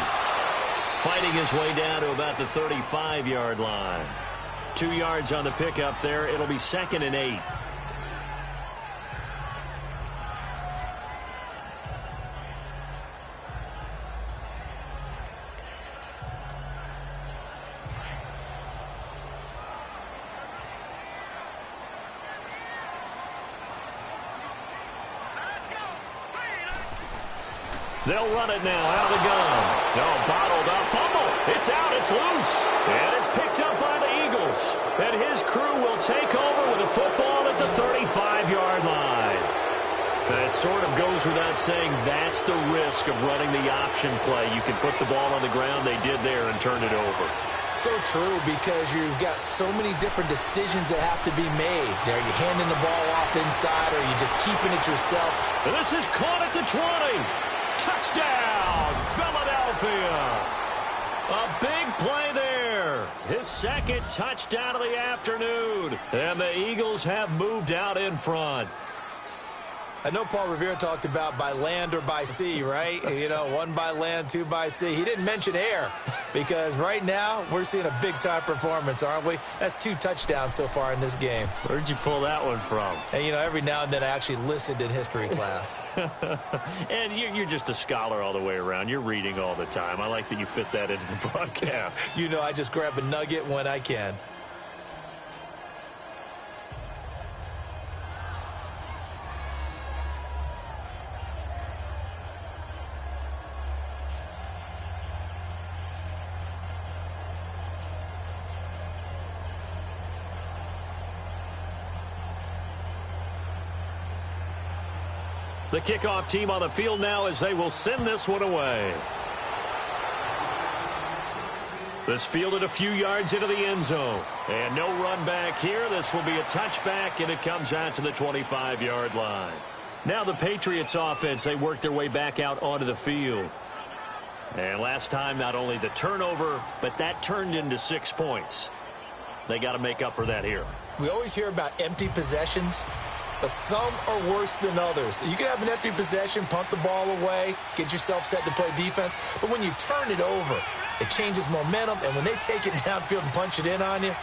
Fighting his way down to about the 35-yard line. 2 yards on the pickup there. It'll be 2nd and 8. They'll run it now out of the gun. No, bottled up. Fumble. It's out. It's loose. And it's picked up by the Eagles. And his crew will take over with a football at the 35-yard line. That sort of goes without saying. That's the risk of running the option play. You can put the ball on the ground. They did there and turned it over. So true, because you've got so many different decisions that have to be made. Are you handing the ball off inside, or are you just keeping it yourself? And this is caught at the 20. Touchdown, Philadelphia. A big play there. His 2nd touchdown of the afternoon. And the Eagles have moved out in front. I know Paul Revere talked about by land or by sea, right? You know, 1 by land, 2 by sea. He didn't mention air, because right now we're seeing a big-time performance, aren't we? That's 2 touchdowns so far in this game. Where'd you pull that one from? And, you know, every now and then I actually listened in history class. And you're just a scholar all the way around. You're reading all the time. I like that you fit that into the broadcast. You know, I just grab a nugget when I can. The kickoff team on the field now as they will send this one away. This fielded a few yards into the end zone. And no run back here. This will be a touchback, and it comes out to the 25-yard line. Now the Patriots offense, they work their way back out onto the field. And last time, not only the turnover, but that turned into 6 points. They got to make up for that here. We always hear about empty possessions, but some are worse than others. You can have an empty possession, punt the ball away, get yourself set to play defense, but when you turn it over, it changes momentum, and when they take it downfield and punch it in on you,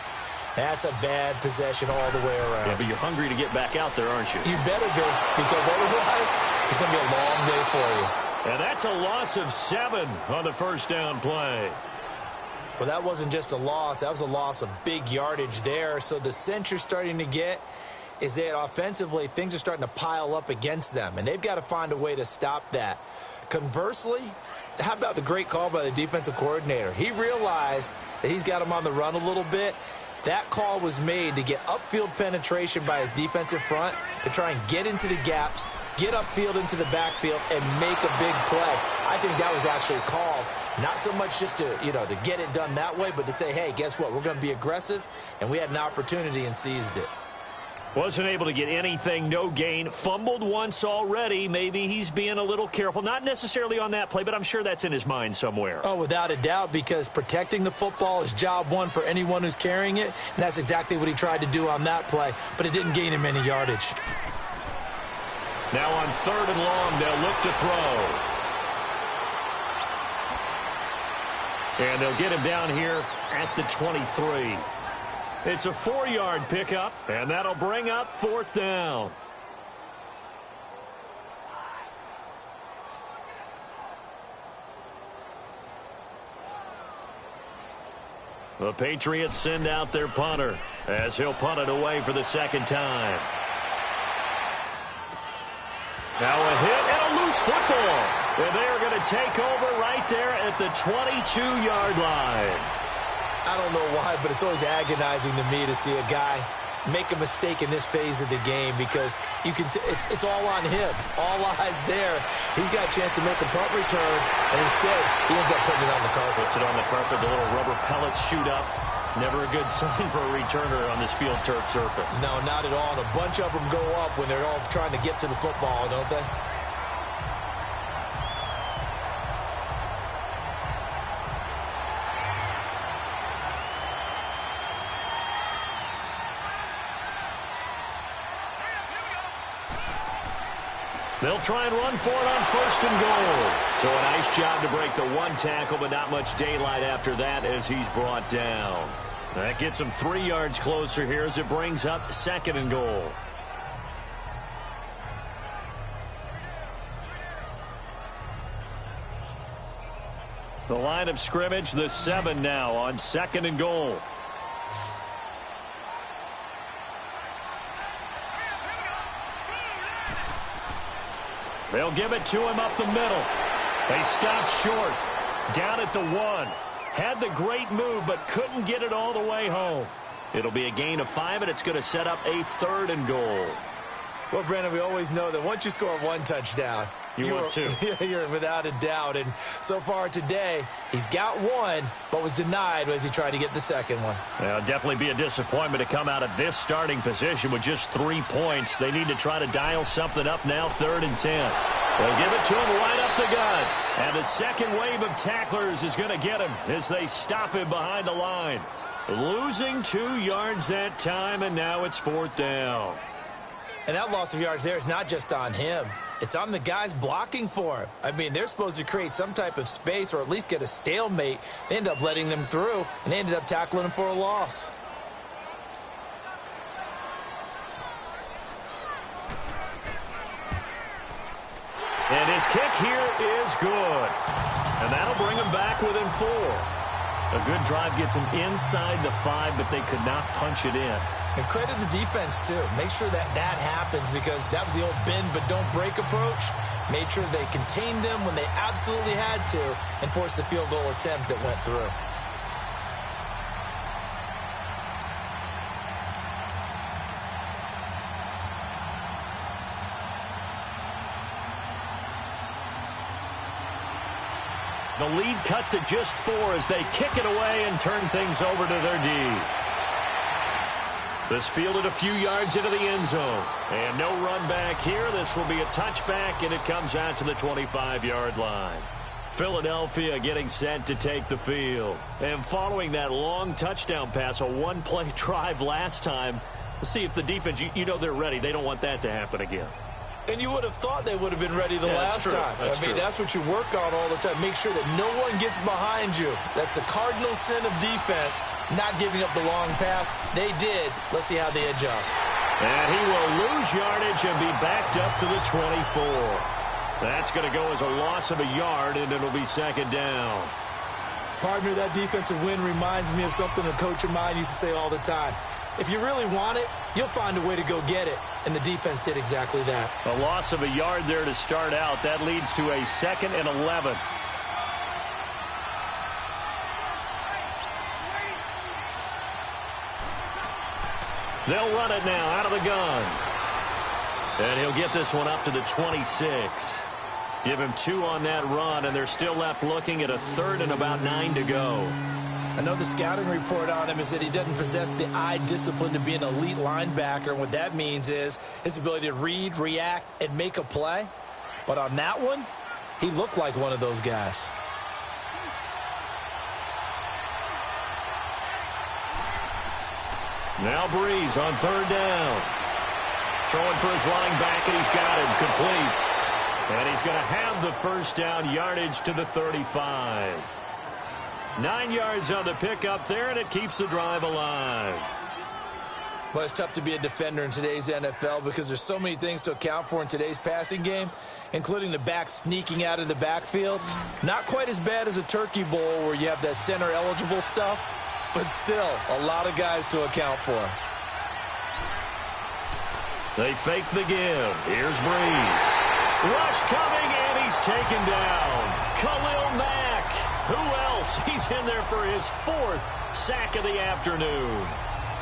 that's a bad possession all the way around. Yeah, but you're hungry to get back out there, aren't you? You better be, because otherwise it's going to be a long day for you. And that's a loss of 7 on the first down play. Well, that wasn't just a loss. That was a loss of big yardage there. So the sense you're starting to get is that offensively things are starting to pile up against them, and they've got to find a way to stop that. Conversely, how about the great call by the defensive coordinator? He realized that he's got him on the run a little bit. That call was made to get upfield penetration by his defensive front to try and get into the gaps, get upfield into the backfield, and make a big play. I think that was actually called, not so much just to, to get it done that way, but to say, hey, guess what? We're going to be aggressive, and we had an opportunity and seized it. Wasn't able to get anything, no gain. Fumbled once already. Maybe he's being a little careful. Not necessarily on that play, but I'm sure that's in his mind somewhere. Oh, without a doubt, because protecting the football is job one for anyone who's carrying it, and that's exactly what he tried to do on that play, but it didn't gain him any yardage. Now on 3rd and long, they'll look to throw. And they'll get him down here at the 23. It's a 4-yard pickup, and that'll bring up 4th down. The Patriots send out their punter as he'll punt it away for the 2nd time. Now a hit and a loose football. And they are going to take over right there at the 22-yard line. I don't know why, but it's always agonizing to me to see a guy make a mistake in this phase of the game, because you can it's all on him. All eyes there. He's got a chance to make a punt return, and instead he ends up putting it on the carpet. Puts it on the carpet. The little rubber pellets shoot up. Never a good sign for a returner on this field turf surface. No, not at all. And a bunch of them go up when they're all trying to get to the football, don't they? They'll try and run for it on 1st and goal. So a nice job to break the 1 tackle, but not much daylight after that as he's brought down. That gets him 3 yards closer here as it brings up 2nd and goal. The line of scrimmage, the 7 now on 2nd and goal. They'll give it to him up the middle. They stop short. Down at the 1. Had the great move, but couldn't get it all the way home. It'll be a gain of 5, and it's going to set up a 3rd and goal. Well, Brandon, we always know that once you score 1 touchdown, want 2. You're without a doubt. And so far today, he's got 1, but was denied as he tried to get the 2nd one. It'll definitely be a disappointment to come out of this starting position with just 3 points. They need to try to dial something up now, 3rd and 10. They'll give it to him right up the gut. And the second wave of tacklers is going to get him as they stop him behind the line. Losing 2 yards that time, and now it's 4th down. And that loss of yards there is not just on him. It's on the guys blocking for him. I mean, they're supposed to create some type of space or at least get a stalemate. They end up letting them through, and they ended up tackling him for a loss. And his kick here is good. And that'll bring him back within 4. A good drive gets him inside the 5, but they could not punch it in. And credit the defense, too. Make sure that happens, because that was the old bend but don't break approach. Made sure they contained them when they absolutely had to and forced the field goal attempt that went through. The lead cut to just 4 as they kick it away and turn things over to their D. This fielded a few yards into the end zone. And no run back here. This will be a touchback, and it comes out to the 25-yard line. Philadelphia getting set to take the field. And following that long touchdown pass, a one-play drive last time, let's see if the defense, you know they're ready. They don't want that to happen again. And you would have thought they would have been ready the last time. That's what you work on all the time. Make sure that no one gets behind you. That's the cardinal sin of defense, not giving up the long pass. They did. Let's see how they adjust. And he will lose yardage and be backed up to the 24. That's going to go as a loss of a yard, and it'll be second down. Partner, that defensive win reminds me of something a coach of mine used to say all the time. If you really want it, you'll find a way to go get it. And the defense did exactly that. A loss of a yard there to start out. That leads to a 2nd and 11. They'll run it now out of the gun. And he'll get this one up to the 26. Give him 2 on that run, and they're still left looking at a 3rd and about 9 to go. I know the scouting report on him is that he doesn't possess the eye discipline to be an elite linebacker. And what that means is his ability to read, react, and make a play. But on that one, he looked like one of those guys. Now Breeze on 3rd down. Throwing for his running back, and he's got him complete. And he's going to have the first down, yardage to the 35. 9 yards on the pickup there, and it keeps the drive alive. Well, it's tough to be a defender in today's NFL because there's so many things to account for in today's passing game, including the back sneaking out of the backfield. Not quite as bad as a turkey bowl where you have that center-eligible stuff, but still a lot of guys to account for. They fake the give. Here's Breeze. Rush coming, and he's taken down. Khalil Mack. Who else? He's in there for his 4th sack of the afternoon.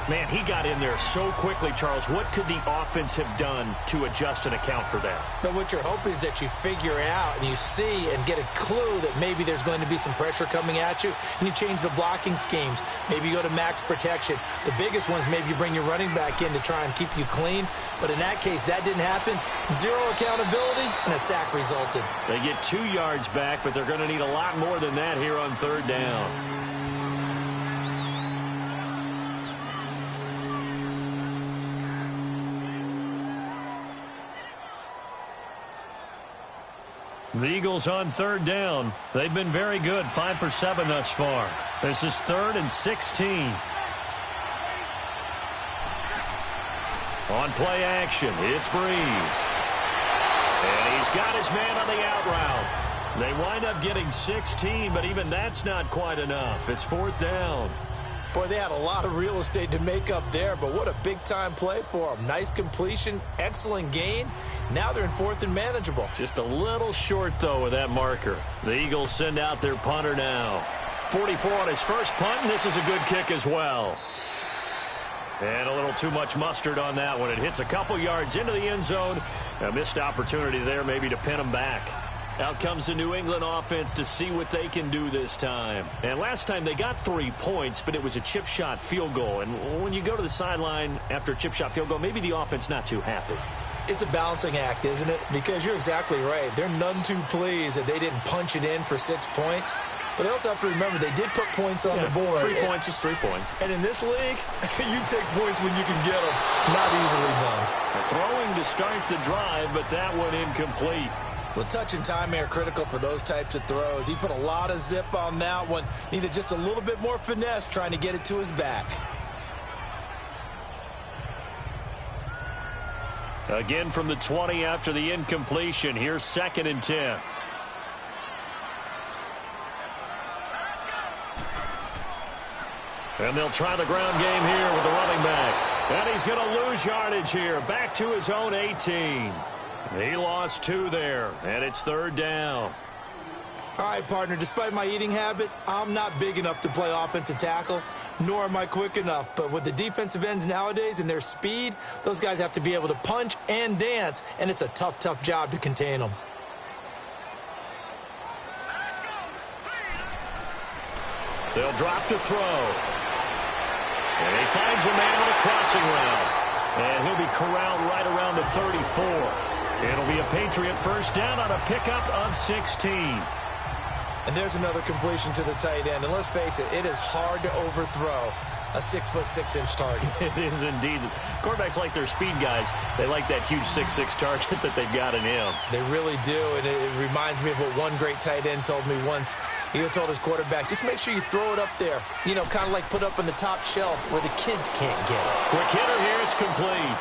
Man, he got in there so quickly, Charles. What could the offense have done to adjust and account for that? But what you're hoping is that you figure out and you see and get a clue that maybe there's going to be some pressure coming at you, and you change the blocking schemes. Maybe you go to max protection. The biggest one is maybe you bring your running back in to try and keep you clean. But in that case, that didn't happen. 0 accountability, and a sack resulted. They get 2 yards back, but they're going to need a lot more than that here on 3rd down. The Eagles on 3rd down. They've been very good, 5 for 7 thus far. This is 3rd and 16. On play action, it's Breeze. And he's got his man on the out route. They wind up getting 16, but even that's not quite enough. It's 4th down. Boy, they had a lot of real estate to make up there, but what a big-time play for them. Nice completion, excellent gain. Now they're in 4th and manageable. Just a little short, though, with that marker. The Eagles send out their punter now. 44 on his first punt, and this is a good kick as well. And a little too much mustard on that one. It hits a couple yards into the end zone. A missed opportunity there maybe to pin him back. Out comes the New England offense to see what they can do this time. And last time they got 3 points, but it was a chip shot field goal. And when you go to the sideline after a chip shot field goal, maybe the offense not too happy. It's a balancing act, isn't it? Because you're exactly right. They're none too pleased that they didn't punch it in for 6 points. But they also have to remember they did put points on the board. 3 points is 3 points. And in this league, you take points when you can get them. Not easily done. Throwing to start the drive, but that one incomplete. Well, touch and timing are critical for those types of throws. He put a lot of zip on that one. Needed just a little bit more finesse trying to get it to his back. Again from the 20 after the incompletion. Here's 2nd and 10. And they'll try the ground game here with the running back. And he's going to lose yardage here. Back to his own 18. He lost 2 there, and it's 3rd down. All right, partner, despite my eating habits, I'm not big enough to play offensive tackle, nor am I quick enough. But with the defensive ends nowadays and their speed, those guys have to be able to punch and dance, and it's a tough, tough job to contain them. They'll drop to throw. And he finds a man with a crossing route. And he'll be corralled right around the 34. It'll be a Patriot first down on a pickup of 16. And there's another completion to the tight end. And let's face it, it is hard to overthrow a 6'6" target. It is indeed. Quarterbacks like their speed guys. They like that huge 6'6" target that they've got in him. They really do, and it reminds me of what one great tight end told me once. He told his quarterback, just make sure you throw it up there. You know, kind of like put up on the top shelf where the kids can't get it. Quick hitter here, it's complete.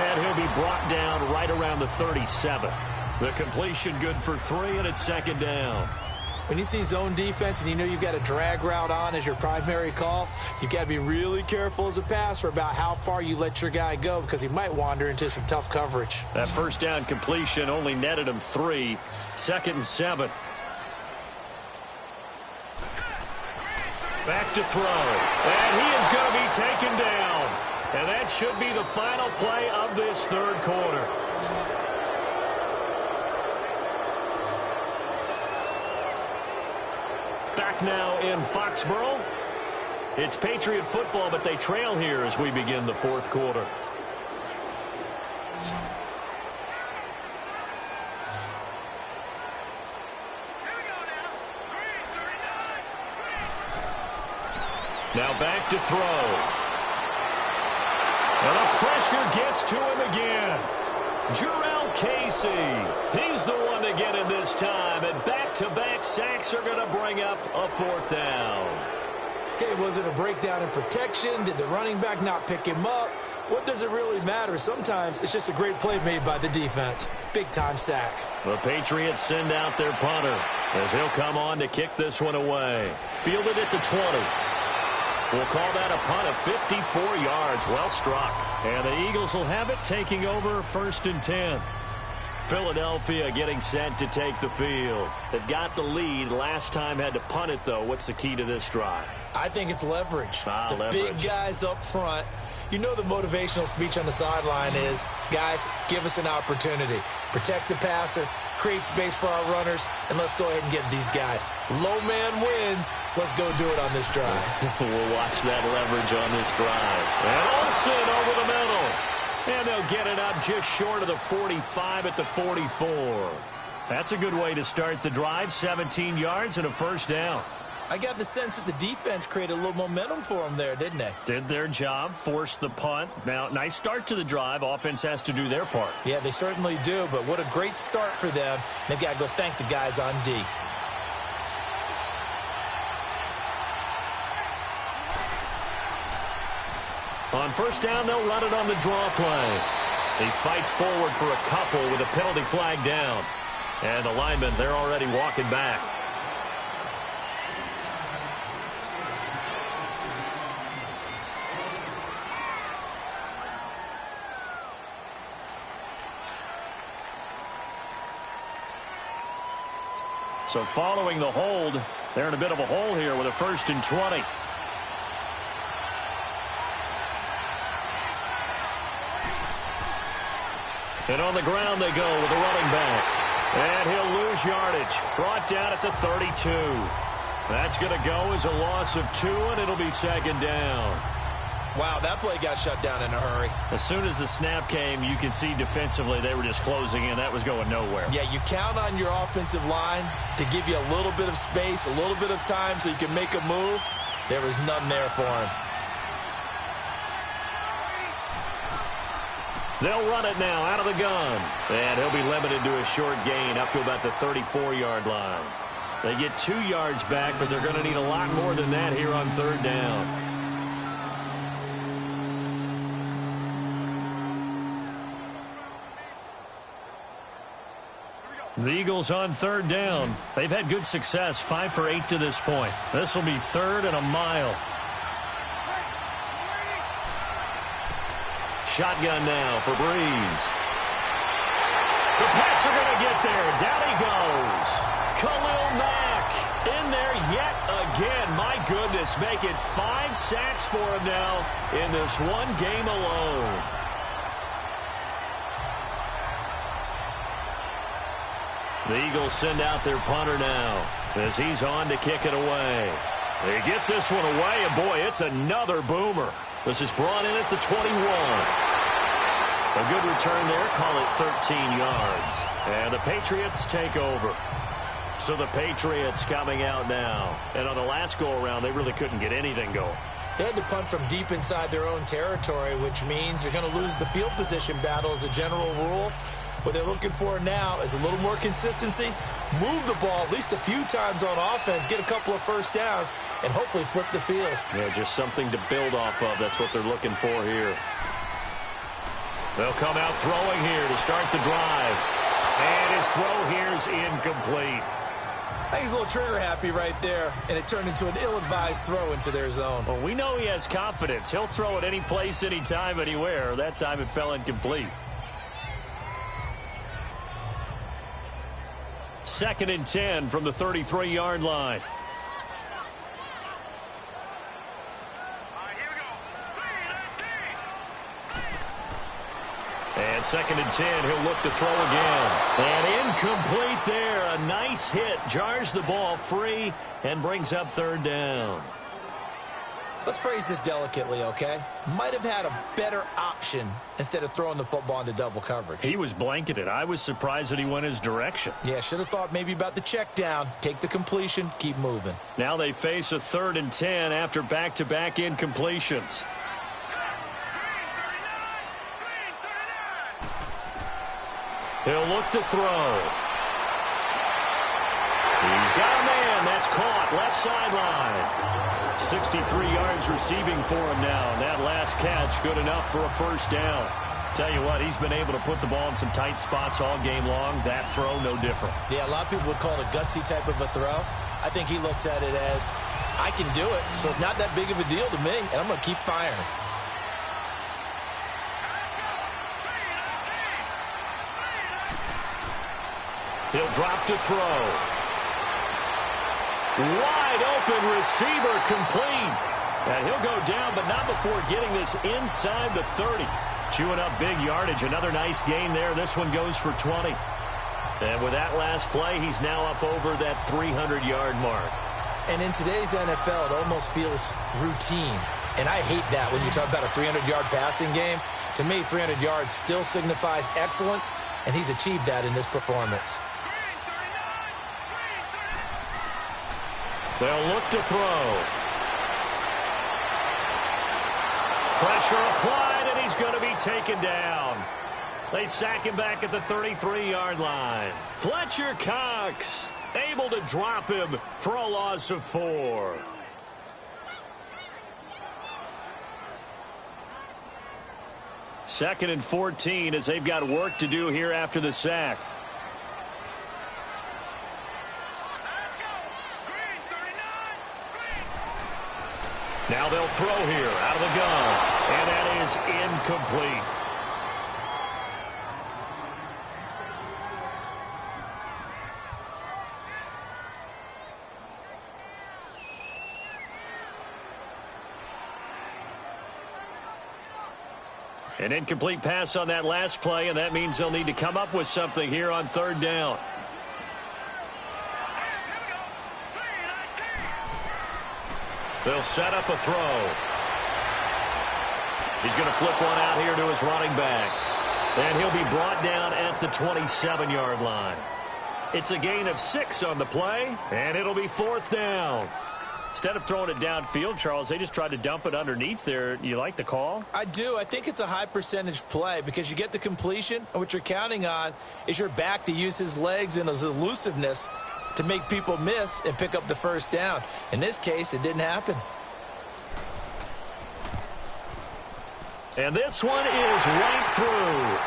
And he'll be brought down right around the 37. The completion good for 3, and it's second down. When you see zone defense and you know you've got a drag route on as your primary call, you've got to be really careful as a passer about how far you let your guy go because he might wander into some tough coverage. That first down completion only netted him 3. Second and 7. Back to throw. And he is going to be taken down. And that should be the final play of this third quarter. Back now in Foxborough. It's Patriot football, but they trail here as we begin the fourth quarter. Now back to throw. And the pressure gets to him again. Jarrell Casey. He's the one to get him this time. And back-to-back sacks are going to bring up a fourth down. Okay, was it a breakdown in protection? Did the running back not pick him up? What does it really matter? Sometimes it's just a great play made by the defense. Big-time sack. The Patriots send out their punter as he'll come on to kick this one away. Fielded at the 20. We'll call that a punt of 54 yards. Well struck. And the Eagles will have it, taking over first and 10. Philadelphia getting set to take the field. They've got the lead. Last time had to punt it, though. What's the key to this drive? I think it's leverage. Leverage. Big guys up front. You know the motivational speech on the sideline is, guys, give us an opportunity. Protect the passer, create space for our runners, and let's go ahead and get these guys. Low man wins. Let's go do it on this drive. We'll watch that leverage on this drive. And Olsen over the middle. And they'll get it up just short of the 45 at the 44. That's a good way to start the drive. 17 yards and a first down. I got the sense that the defense created a little momentum for them there, didn't they? Did their job, forced the punt. Now, nice start to the drive. Offense has to do their part. Yeah, they certainly do, but what a great start for them. They've got to go thank the guys on D. On first down, they'll run it on the draw play. He fights forward for a couple with a penalty flag down. And the linemen, they're already walking back. So following the hold, they're in a bit of a hole here with a first and 20. And on the ground they go with the running back. And he'll lose yardage. Brought down at the 32. That's going to go as a loss of 2, and it'll be second down. Wow, that play got shut down in a hurry. As soon as the snap came, you could see defensively they were just closing in. That was going nowhere. Yeah, you count on your offensive line to give you a little bit of space, a little bit of time so you can make a move. There was none there for him. They'll run it now out of the gun. And he'll be limited to a short gain up to about the 34-yard line. They get 2 yards back, but they're going to need a lot more than that here on third down. The Eagles on third down. They've had good success, 5 for 8 to this point. This will be third and a mile. Shotgun now for Breeze. The Pats are going to get there. Down he goes. Khalil Mack in there yet again. My goodness, make it 5 sacks for him now in this one game alone. The Eagles send out their punter now as he's on to kick it away. He gets this one away, and boy, it's another boomer. This is brought in at the 21. A good return there. Call it 13 yards. And the Patriots take over. So the Patriots coming out now. And on the last go-around, they really couldn't get anything going. They had to punt from deep inside their own territory, which means you're going to lose the field position battle as a general rule. What they're looking for now is a little more consistency, move the ball at least a few times on offense, get a couple of first downs, and hopefully flip the field. Yeah, just something to build off of. That's what they're looking for here. They'll come out throwing here to start the drive. And his throw here is incomplete. I think he's a little trigger happy right there, and it turned into an ill-advised throw into their zone. Well, we know he has confidence. He'll throw it any place, anytime, anywhere. That time it fell incomplete. 2nd and 10 from the 33-yard line. And 2nd and 10, he'll look to throw again. And incomplete there. A nice hit. Jars the ball free and brings up 3rd down. Let's phrase this delicately, okay? Might have had a better option instead of throwing the football into double coverage. He was blanketed. I was surprised that he went his direction. Yeah, should have thought maybe about the check down. Take the completion, keep moving. Now they face a 3rd and 10 after back-to-back incompletions. He'll look to throw. He's got a man. That's caught. Left sideline. 63 yards receiving for him now. And that last catch, good enough for a first down. Tell you what, he's been able to put the ball in some tight spots all game long. That throw, no different. Yeah, a lot of people would call it a gutsy type of a throw. I think he looks at it as, I can do it, so it's not that big of a deal to me, and I'm going to keep firing. He'll drop to throw. Wide open receiver complete. And he'll go down, but not before getting this inside the 30. Chewing up big yardage. Another nice gain there. This one goes for 20. And with that last play, he's now up over that 300-yard mark. And in today's NFL, it almost feels routine. And I hate that when you talk about a 300-yard passing game. To me, 300 yards still signifies excellence, and he's achieved that in this performance. They'll look to throw. Pressure applied, and he's going to be taken down. They sack him back at the 33-yard line. Fletcher Cox able to drop him for a loss of 4. Second and 14 as they've got work to do here after the sack. Now they'll throw here out of the gun, and that is incomplete. An incomplete pass on that last play, and that means they'll need to come up with something here on 3rd down. They'll set up a throw. He's going to flip one out here to his running back. And he'll be brought down at the 27-yard line. It's a gain of 6 on the play, and it'll be 4th down. Instead of throwing it downfield, Charles, they just tried to dump it underneath there. You like the call? I do. I think it's a high percentage play because you get the completion, and what you're counting on is your back to use his legs and his elusiveness to make people miss and pick up the first down. In this case, it didn't happen. And this one is right through.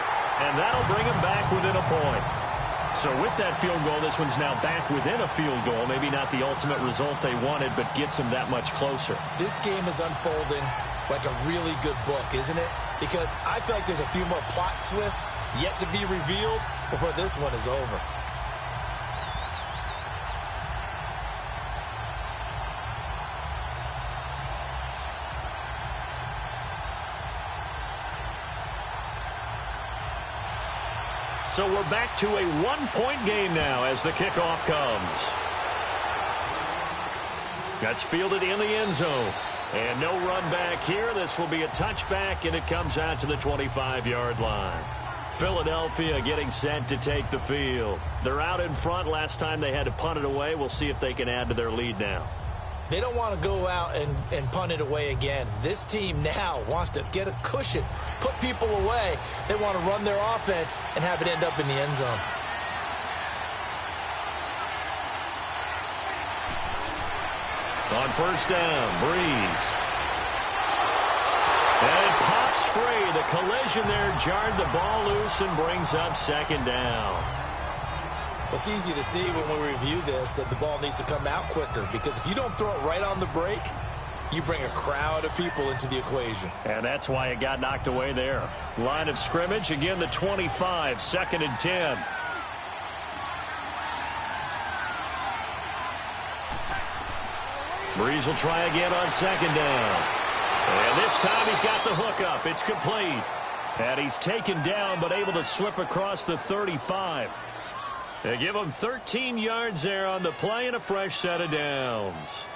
And that'll bring him back within a point. So with that field goal, this one's now back within a field goal. Maybe not the ultimate result they wanted, but gets him that much closer. This game is unfolding like a really good book, isn't it? Because I feel like there's a few more plot twists yet to be revealed before this one is over. So we're back to a one-point game now as the kickoff comes. That's fielded in the end zone. And no run back here. This will be a touchback, and it comes out to the 25-yard line. Philadelphia getting set to take the field. They're out in front. Last time they had to punt it away. We'll see if they can add to their lead now. They don't want to go out and punt it away again. This team now wants to get a cushion, put people away. They want to run their offense and have it end up in the end zone. On first down, Breeze. And it pops free. The collision there jarred the ball loose and brings up second down. It's easy to see when we review this that the ball needs to come out quicker, because if you don't throw it right on the break, you bring a crowd of people into the equation. And that's why it got knocked away there. Line of scrimmage, again the 25, 2nd and 10. Breeze will try again on 2nd down. And this time he's got the hook up. It's complete. And he's taken down but able to slip across the 35. They give him 13 yards there on the play and a fresh set of downs.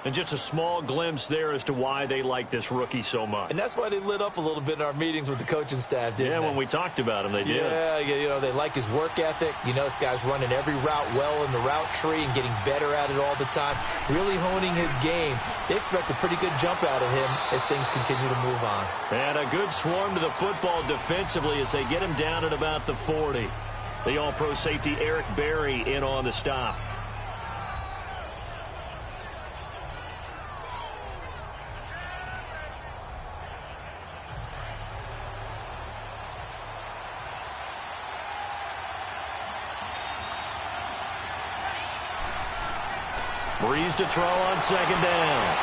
And just a small glimpse there as to why they like this rookie so much. And that's why they lit up a little bit in our meetings with the coaching staff, didn't they? Yeah, when we talked about him, they did. Yeah, you know, they like his work ethic. You know, this guy's running every route well in the route tree and getting better at it all the time, really honing his game. They expect a pretty good jump out of him as things continue to move on. And a good swarm to the football defensively as they get him down at about the 40. The all-pro safety Eric Berry in on the stop. Breeze to throw on 2nd down.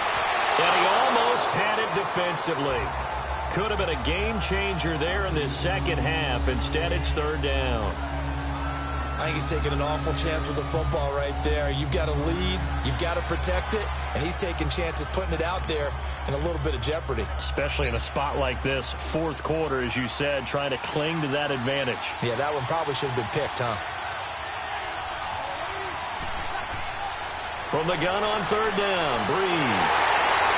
And he almost had it defensively. Could have been a game changer there in this second half. Instead, it's 3rd down. I think he's taking an awful chance with the football right there. You've got to lead. You've got to protect it. And he's taking chances putting it out there in a little bit of jeopardy. Especially in a spot like this, 4th quarter, as you said, trying to cling to that advantage. Yeah, that one probably should have been picked, huh? From the gun on 3rd down, Breeze.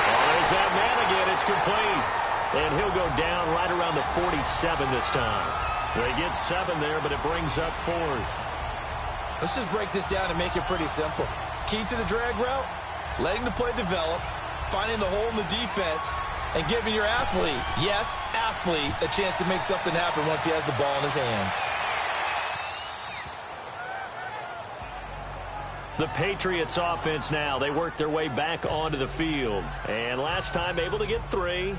Oh, there's that man again. It's complete. And he'll go down right around the 47 this time. They get 7 there, but it brings up 4th. Let's just break this down and make it pretty simple. Key to the drag route, letting the play develop, finding the hole in the defense, and giving your athlete, yes, athlete, a chance to make something happen once he has the ball in his hands. The Patriots offense now, they work their way back onto the field. And last time able to get 3.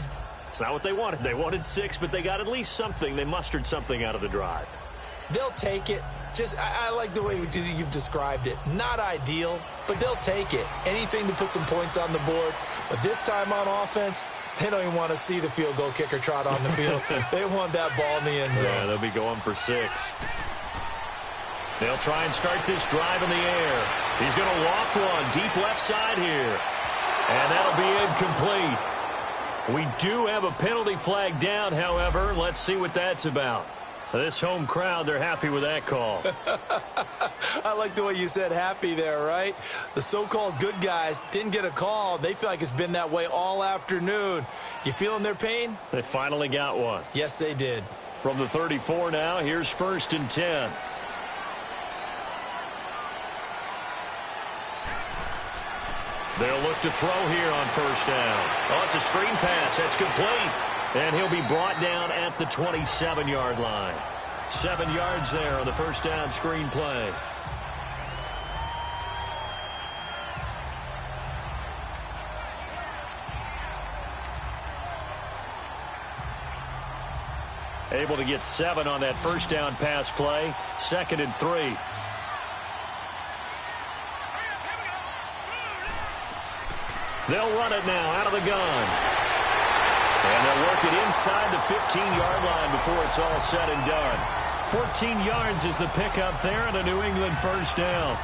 It's not what they wanted. They wanted 6, but they got at least something. They mustered something out of the drive. They'll take it. I like the way you've described it. Not ideal, but they'll take it. Anything to put some points on the board. But this time on offense, they don't even want to see the field goal kicker trot on the field. They want that ball in the end zone. Yeah, they'll be going for 6. They'll try and start this drive in the air. He's going to loft one deep left side here. And that'll be incomplete. We do have a penalty flag down, however. Let's see what that's about. This home crowd, they're happy with that call. I like the way you said happy there, right? The so-called good guys didn't get a call. They feel like it's been that way all afternoon. You feeling their pain? They finally got one. Yes, they did. From the 34 now, here's 1st and 10. They'll look to throw here on 1st down. Oh, it's a screen pass. That's complete. And he'll be brought down at the 27-yard line. 7 yards there on the 1st down screen play. Able to get 7 on that 1st down pass play. 2nd and 3. They'll run it now out of the gun. And they'll work it inside the 15-yard line before it's all said and done. 14 yards is the pickup there and a New England 1st down.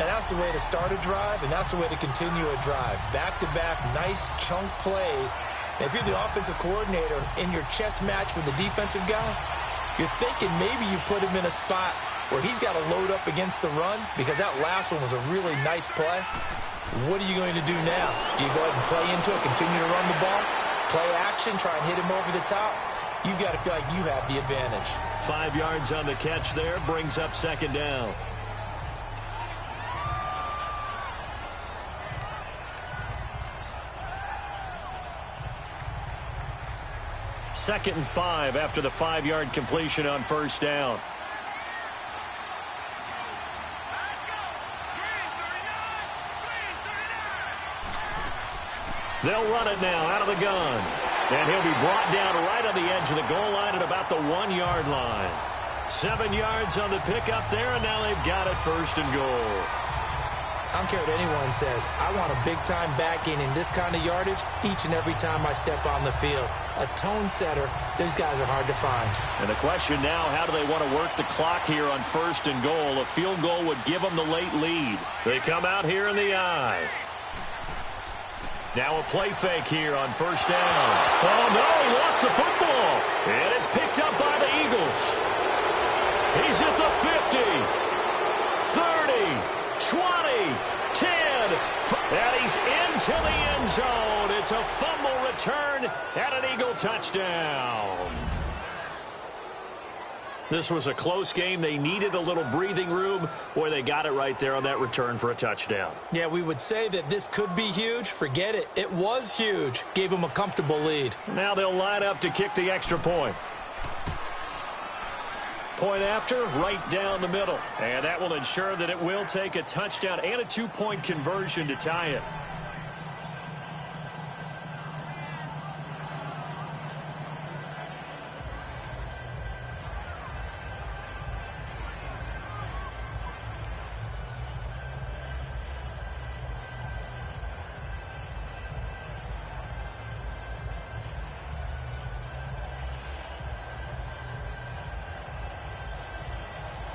And that's the way to start a drive, and that's the way to continue a drive. Back-to-back, nice chunk plays. And if you're the offensive coordinator in your chess match with the defensive guy, you're thinking maybe you put him in a spot where he's got to load up against the run, because that last one was a really nice play. What are you going to do now? Do you go ahead and play into it, continue to run the ball, play action, try and hit him over the top? You've got to feel like you have the advantage. 5 yards on the catch there, brings up second down. Second and 5 after the 5-yard completion on first down. They'll run it now out of the gun. And he'll be brought down right on the edge of the goal line at about the 1-yard line. 7 yards on the pickup there, and now they've got it first and goal. I don't care what anyone says. I want a big-time back gaining this kind of yardage each and every time I step on the field. A tone setter, those guys are hard to find. And the question now, how do they want to work the clock here on first and goal? A field goal would give them the late lead. They come out here in the eye. Now a play fake here on first down. Oh, no, he lost the football. And it's picked up by the Eagles. He's at the 50, 30, 20, 10, and he's into the end zone. It's a fumble return and an Eagle touchdown. This was a close game. They needed a little breathing room, or they got it right there on that return for a touchdown. Yeah, we would say that this could be huge. Forget it. It was huge. Gave them a comfortable lead. Now they'll line up to kick the extra point. Point after, right down the middle. And that will ensure that it will take a touchdown and a 2-point conversion to tie it.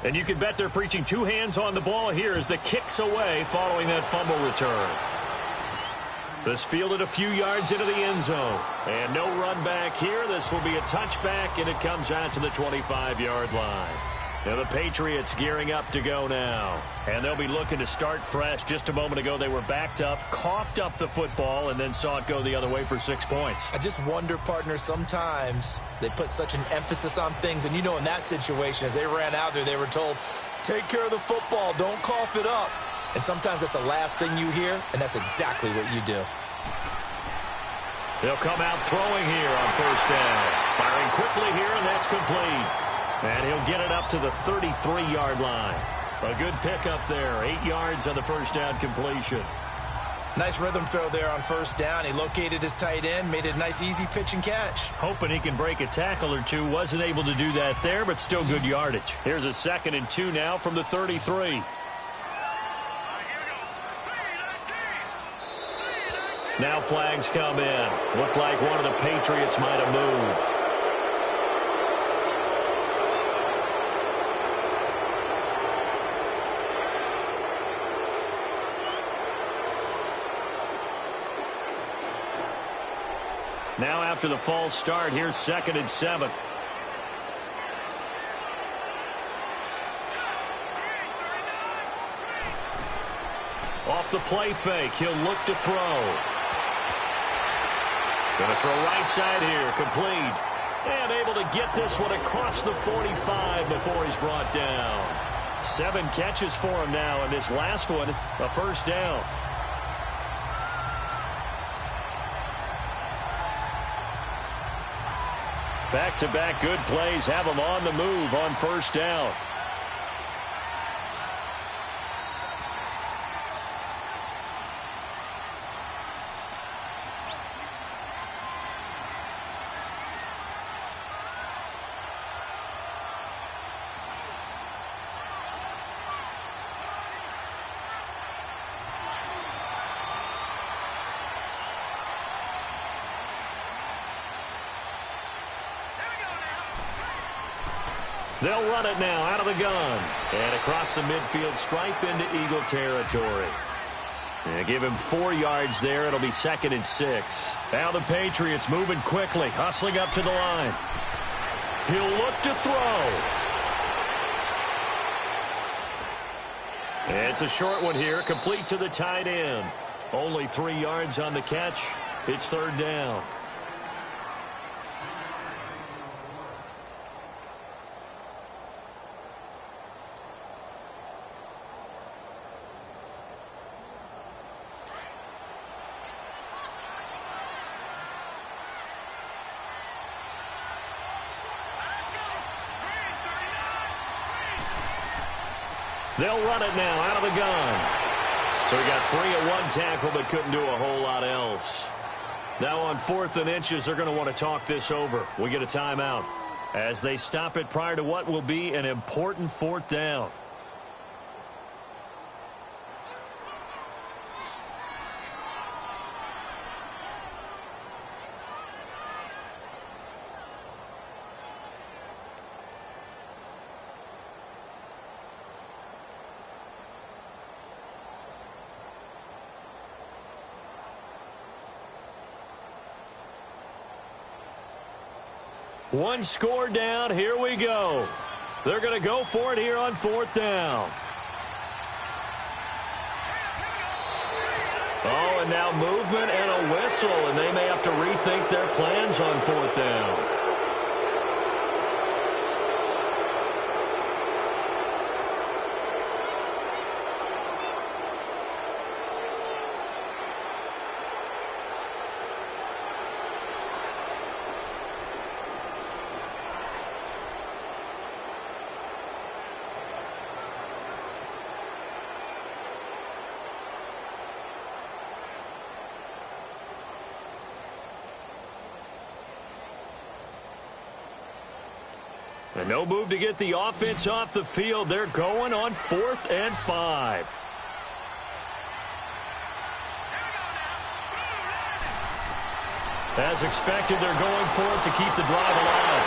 And you can bet they're preaching 2 hands on the ball here as the kick's away following that fumble return. This fielded a few yards into the end zone. And no run back here. This will be a touchback, and it comes out to the 25-yard line. Now the Patriots gearing up to go now. And they'll be looking to start fresh. Just a moment ago, they were backed up, coughed up the football, and then saw it go the other way for 6 points. I just wonder, partner, sometimes they put such an emphasis on things. And, you know, in that situation, as they ran out there, they were told, take care of the football, don't cough it up. And sometimes that's the last thing you hear, and that's exactly what you do. They'll come out throwing here on first down. Firing quickly here, and that's complete. And he'll get it up to the 33-yard line. A good pickup there. 8 yards on the first down completion. Nice rhythm throw there on first down. He located his tight end, made it a nice, easy pitch and catch. Hoping he can break a tackle or two. Wasn't able to do that there, but still good yardage. Here's a 2nd and 2 now from the 33. Now flags come in. Looked like one of the Patriots might have moved. Now after the false start, here's 2nd and 7. Off the play fake, he'll look to throw. Going to throw right side here, complete. And able to get this one across the 45 before he's brought down. 7 catches for him now, and this last one, a first down. Back-to-back good plays have him on the move on first down. They'll run it now out of the gun. And across the midfield stripe into Eagle territory. And give him 4 yards there. It'll be 2nd and 6. Now the Patriots moving quickly, hustling up to the line. He'll look to throw. It's a short one here, complete to the tight end. Only 3 yards on the catch. It's third down. They'll run it now out of the gun. So he got 3 at one tackle, but couldn't do a whole lot else. Now on 4th and inches, they're going to want to talk this over. We get a timeout as they stop it prior to what will be an important 4th down. One score down. Here we go. They're going to go for it here on 4th down. Oh, and now movement and a whistle, and they may have to rethink their plans on 4th down. And no move to get the offense off the field. They're going on 4th and 5. As expected, they're going for it to keep the drive alive.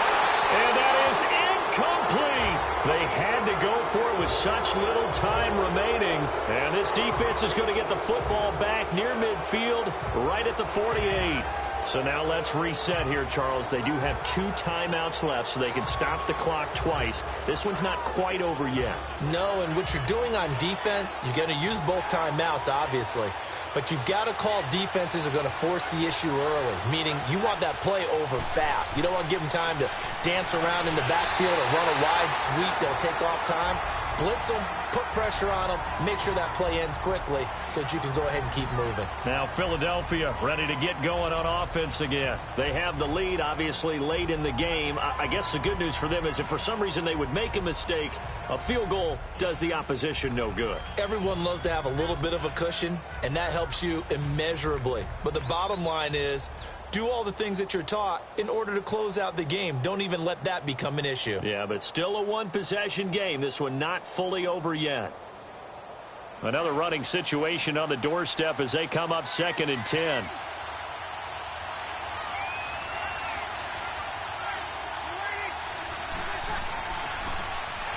And that is incomplete. They had to go for it with such little time remaining. And this defense is going to get the football back near midfield, right at the 48. So now let's reset here, Charles. They do have 2 timeouts left, so they can stop the clock twice. This one's not quite over yet. No, and what you're doing on defense, you're going to use both timeouts, obviously. But you've got to call defenses are going to force the issue early, meaning you want that play over fast. You don't want to give them time to dance around in the backfield or run a wide sweep that'll take off time. Blitz them, put pressure on them, make sure that play ends quickly so that you can go ahead and keep moving. Now Philadelphia ready to get going on offense again. They have the lead, obviously, late in the game. I guess the good news for them is if for some reason they would make a mistake, a field goal does the opposition no good. Everyone loves to have a little bit of a cushion, and that helps you immeasurably. But the bottom line is, do all the things that you're taught in order to close out the game. Don't even let that become an issue. Yeah, but still a one-possession game. This one not fully over yet. Another running situation on the doorstep as they come up 2nd and 10.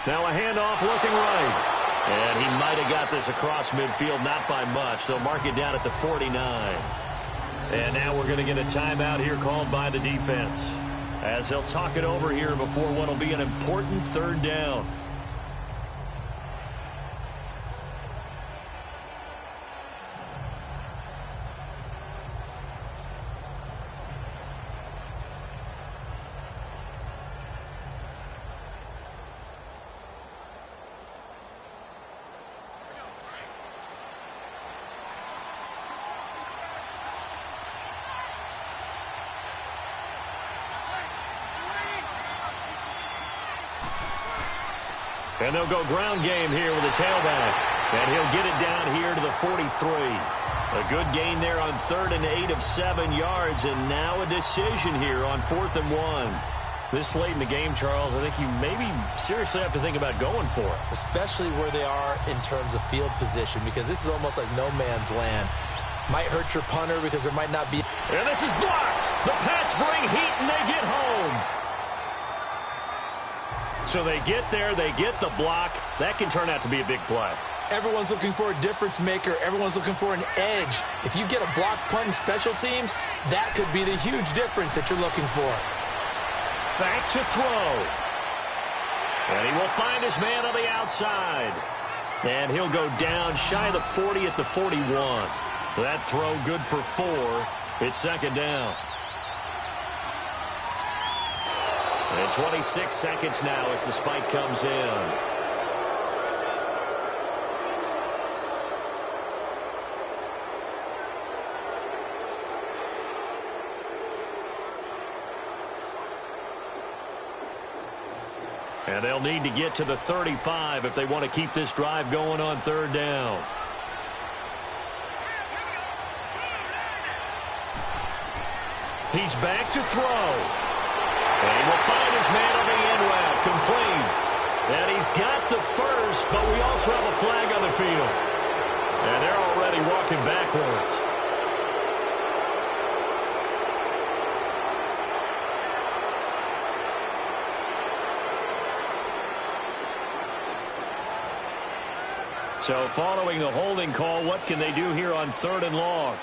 Now a handoff looking right. And he might have got this across midfield, not by much. They'll mark it down at the 49. And now we're going to get a timeout here called by the defense as they'll talk it over here before what will be an important 3rd down. And they'll go ground game here with a tailback. And he'll get it down here to the 43. A good gain there on 3rd and 8 of 7 yards. And now a decision here on 4th and 1. This late in the game, Charles, I think you maybe seriously have to think about going for it. Especially where they are in terms of field position, because this is almost like no man's land. Might hurt your punter because there might not be. And this is blocked. The Pats bring heat and they get home. So they get there, they get the block. That can turn out to be a big play. Everyone's looking for a difference maker. Everyone's looking for an edge. If you get a blocked punt in special teams, that could be the huge difference that you're looking for. Back to throw. And he will find his man on the outside. And he'll go down shy of the 40 at the 41. That throw good for 4. It's second down. And 26 seconds now as the spike comes in. And they'll need to get to the 35 if they want to keep this drive going on third down. He's back to throw. And he will find his man on the end route, complete. And he's got the first, but we also have a flag on the field. And they're already walking backwards. So following the holding call, what can they do here on 3rd and long?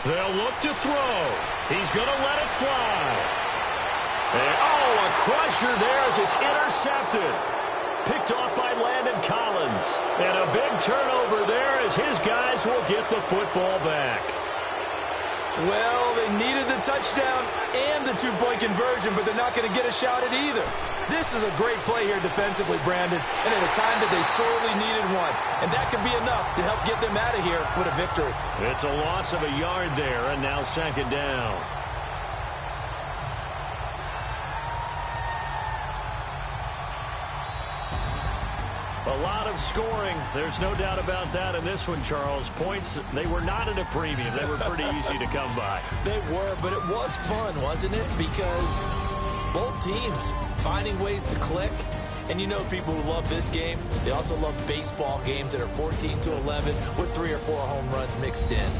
They'll look to throw. He's going to let it fly. And, a crusher there as it's intercepted. Picked off by Landon Collins. And a big turnover there as his guys will get the football back. Well, they needed the touchdown and the 2-point conversion, but they're not going to get a shot at either. This is a great play here defensively, Brandon, and at a time that they sorely needed one. And that could be enough to help get them out of here with a victory. It's a loss of a yard there, and now second down. A lot of scoring. There's no doubt about that in this one, Charles. Points, they were not at a premium. They were pretty easy to come by. They were, but it was fun, wasn't it? Because both teams finding ways to click. And you know people who love this game, they also love baseball games that are 14-11 with 3 or 4 home runs mixed in.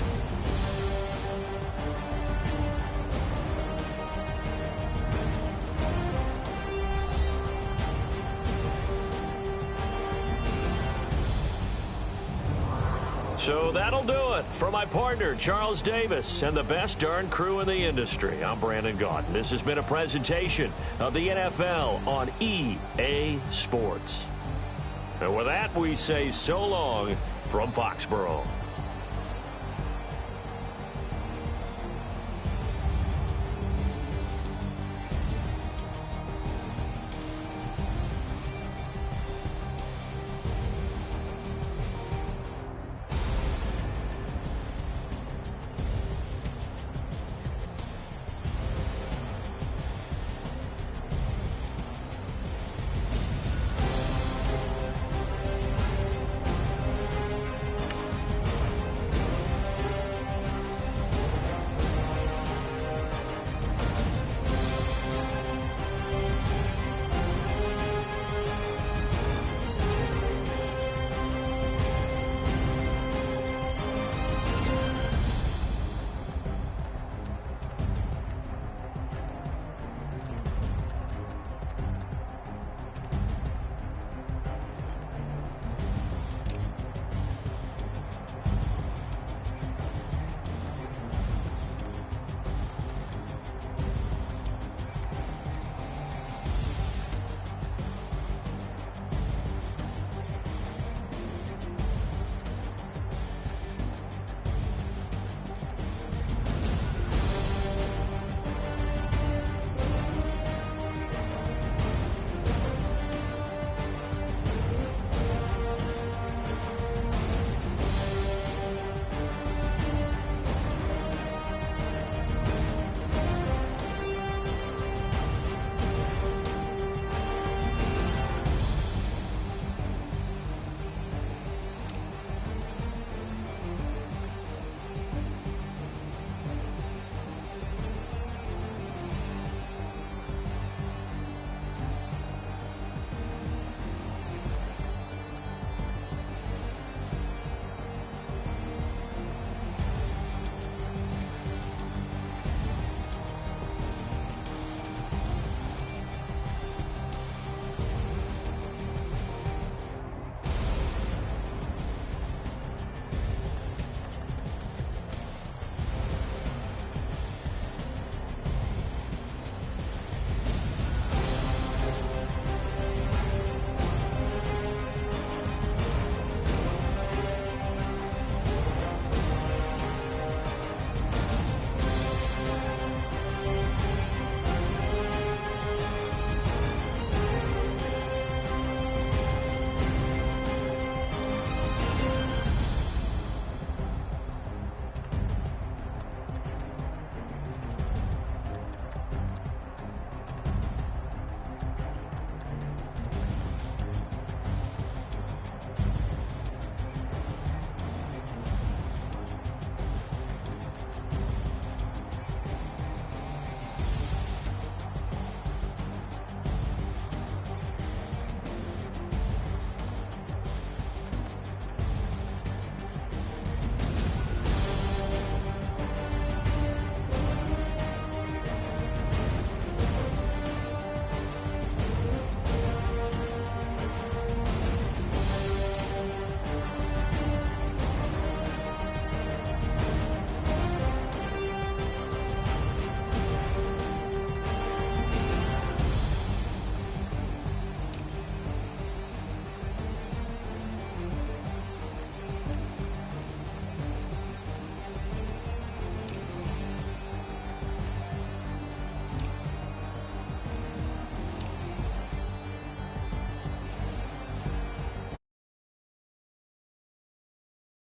So that'll do it for my partner, Charles Davis, and the best darn crew in the industry. I'm Brandon Gaudin. This has been a presentation of the NFL on EA Sports. And with that, we say so long from Foxborough.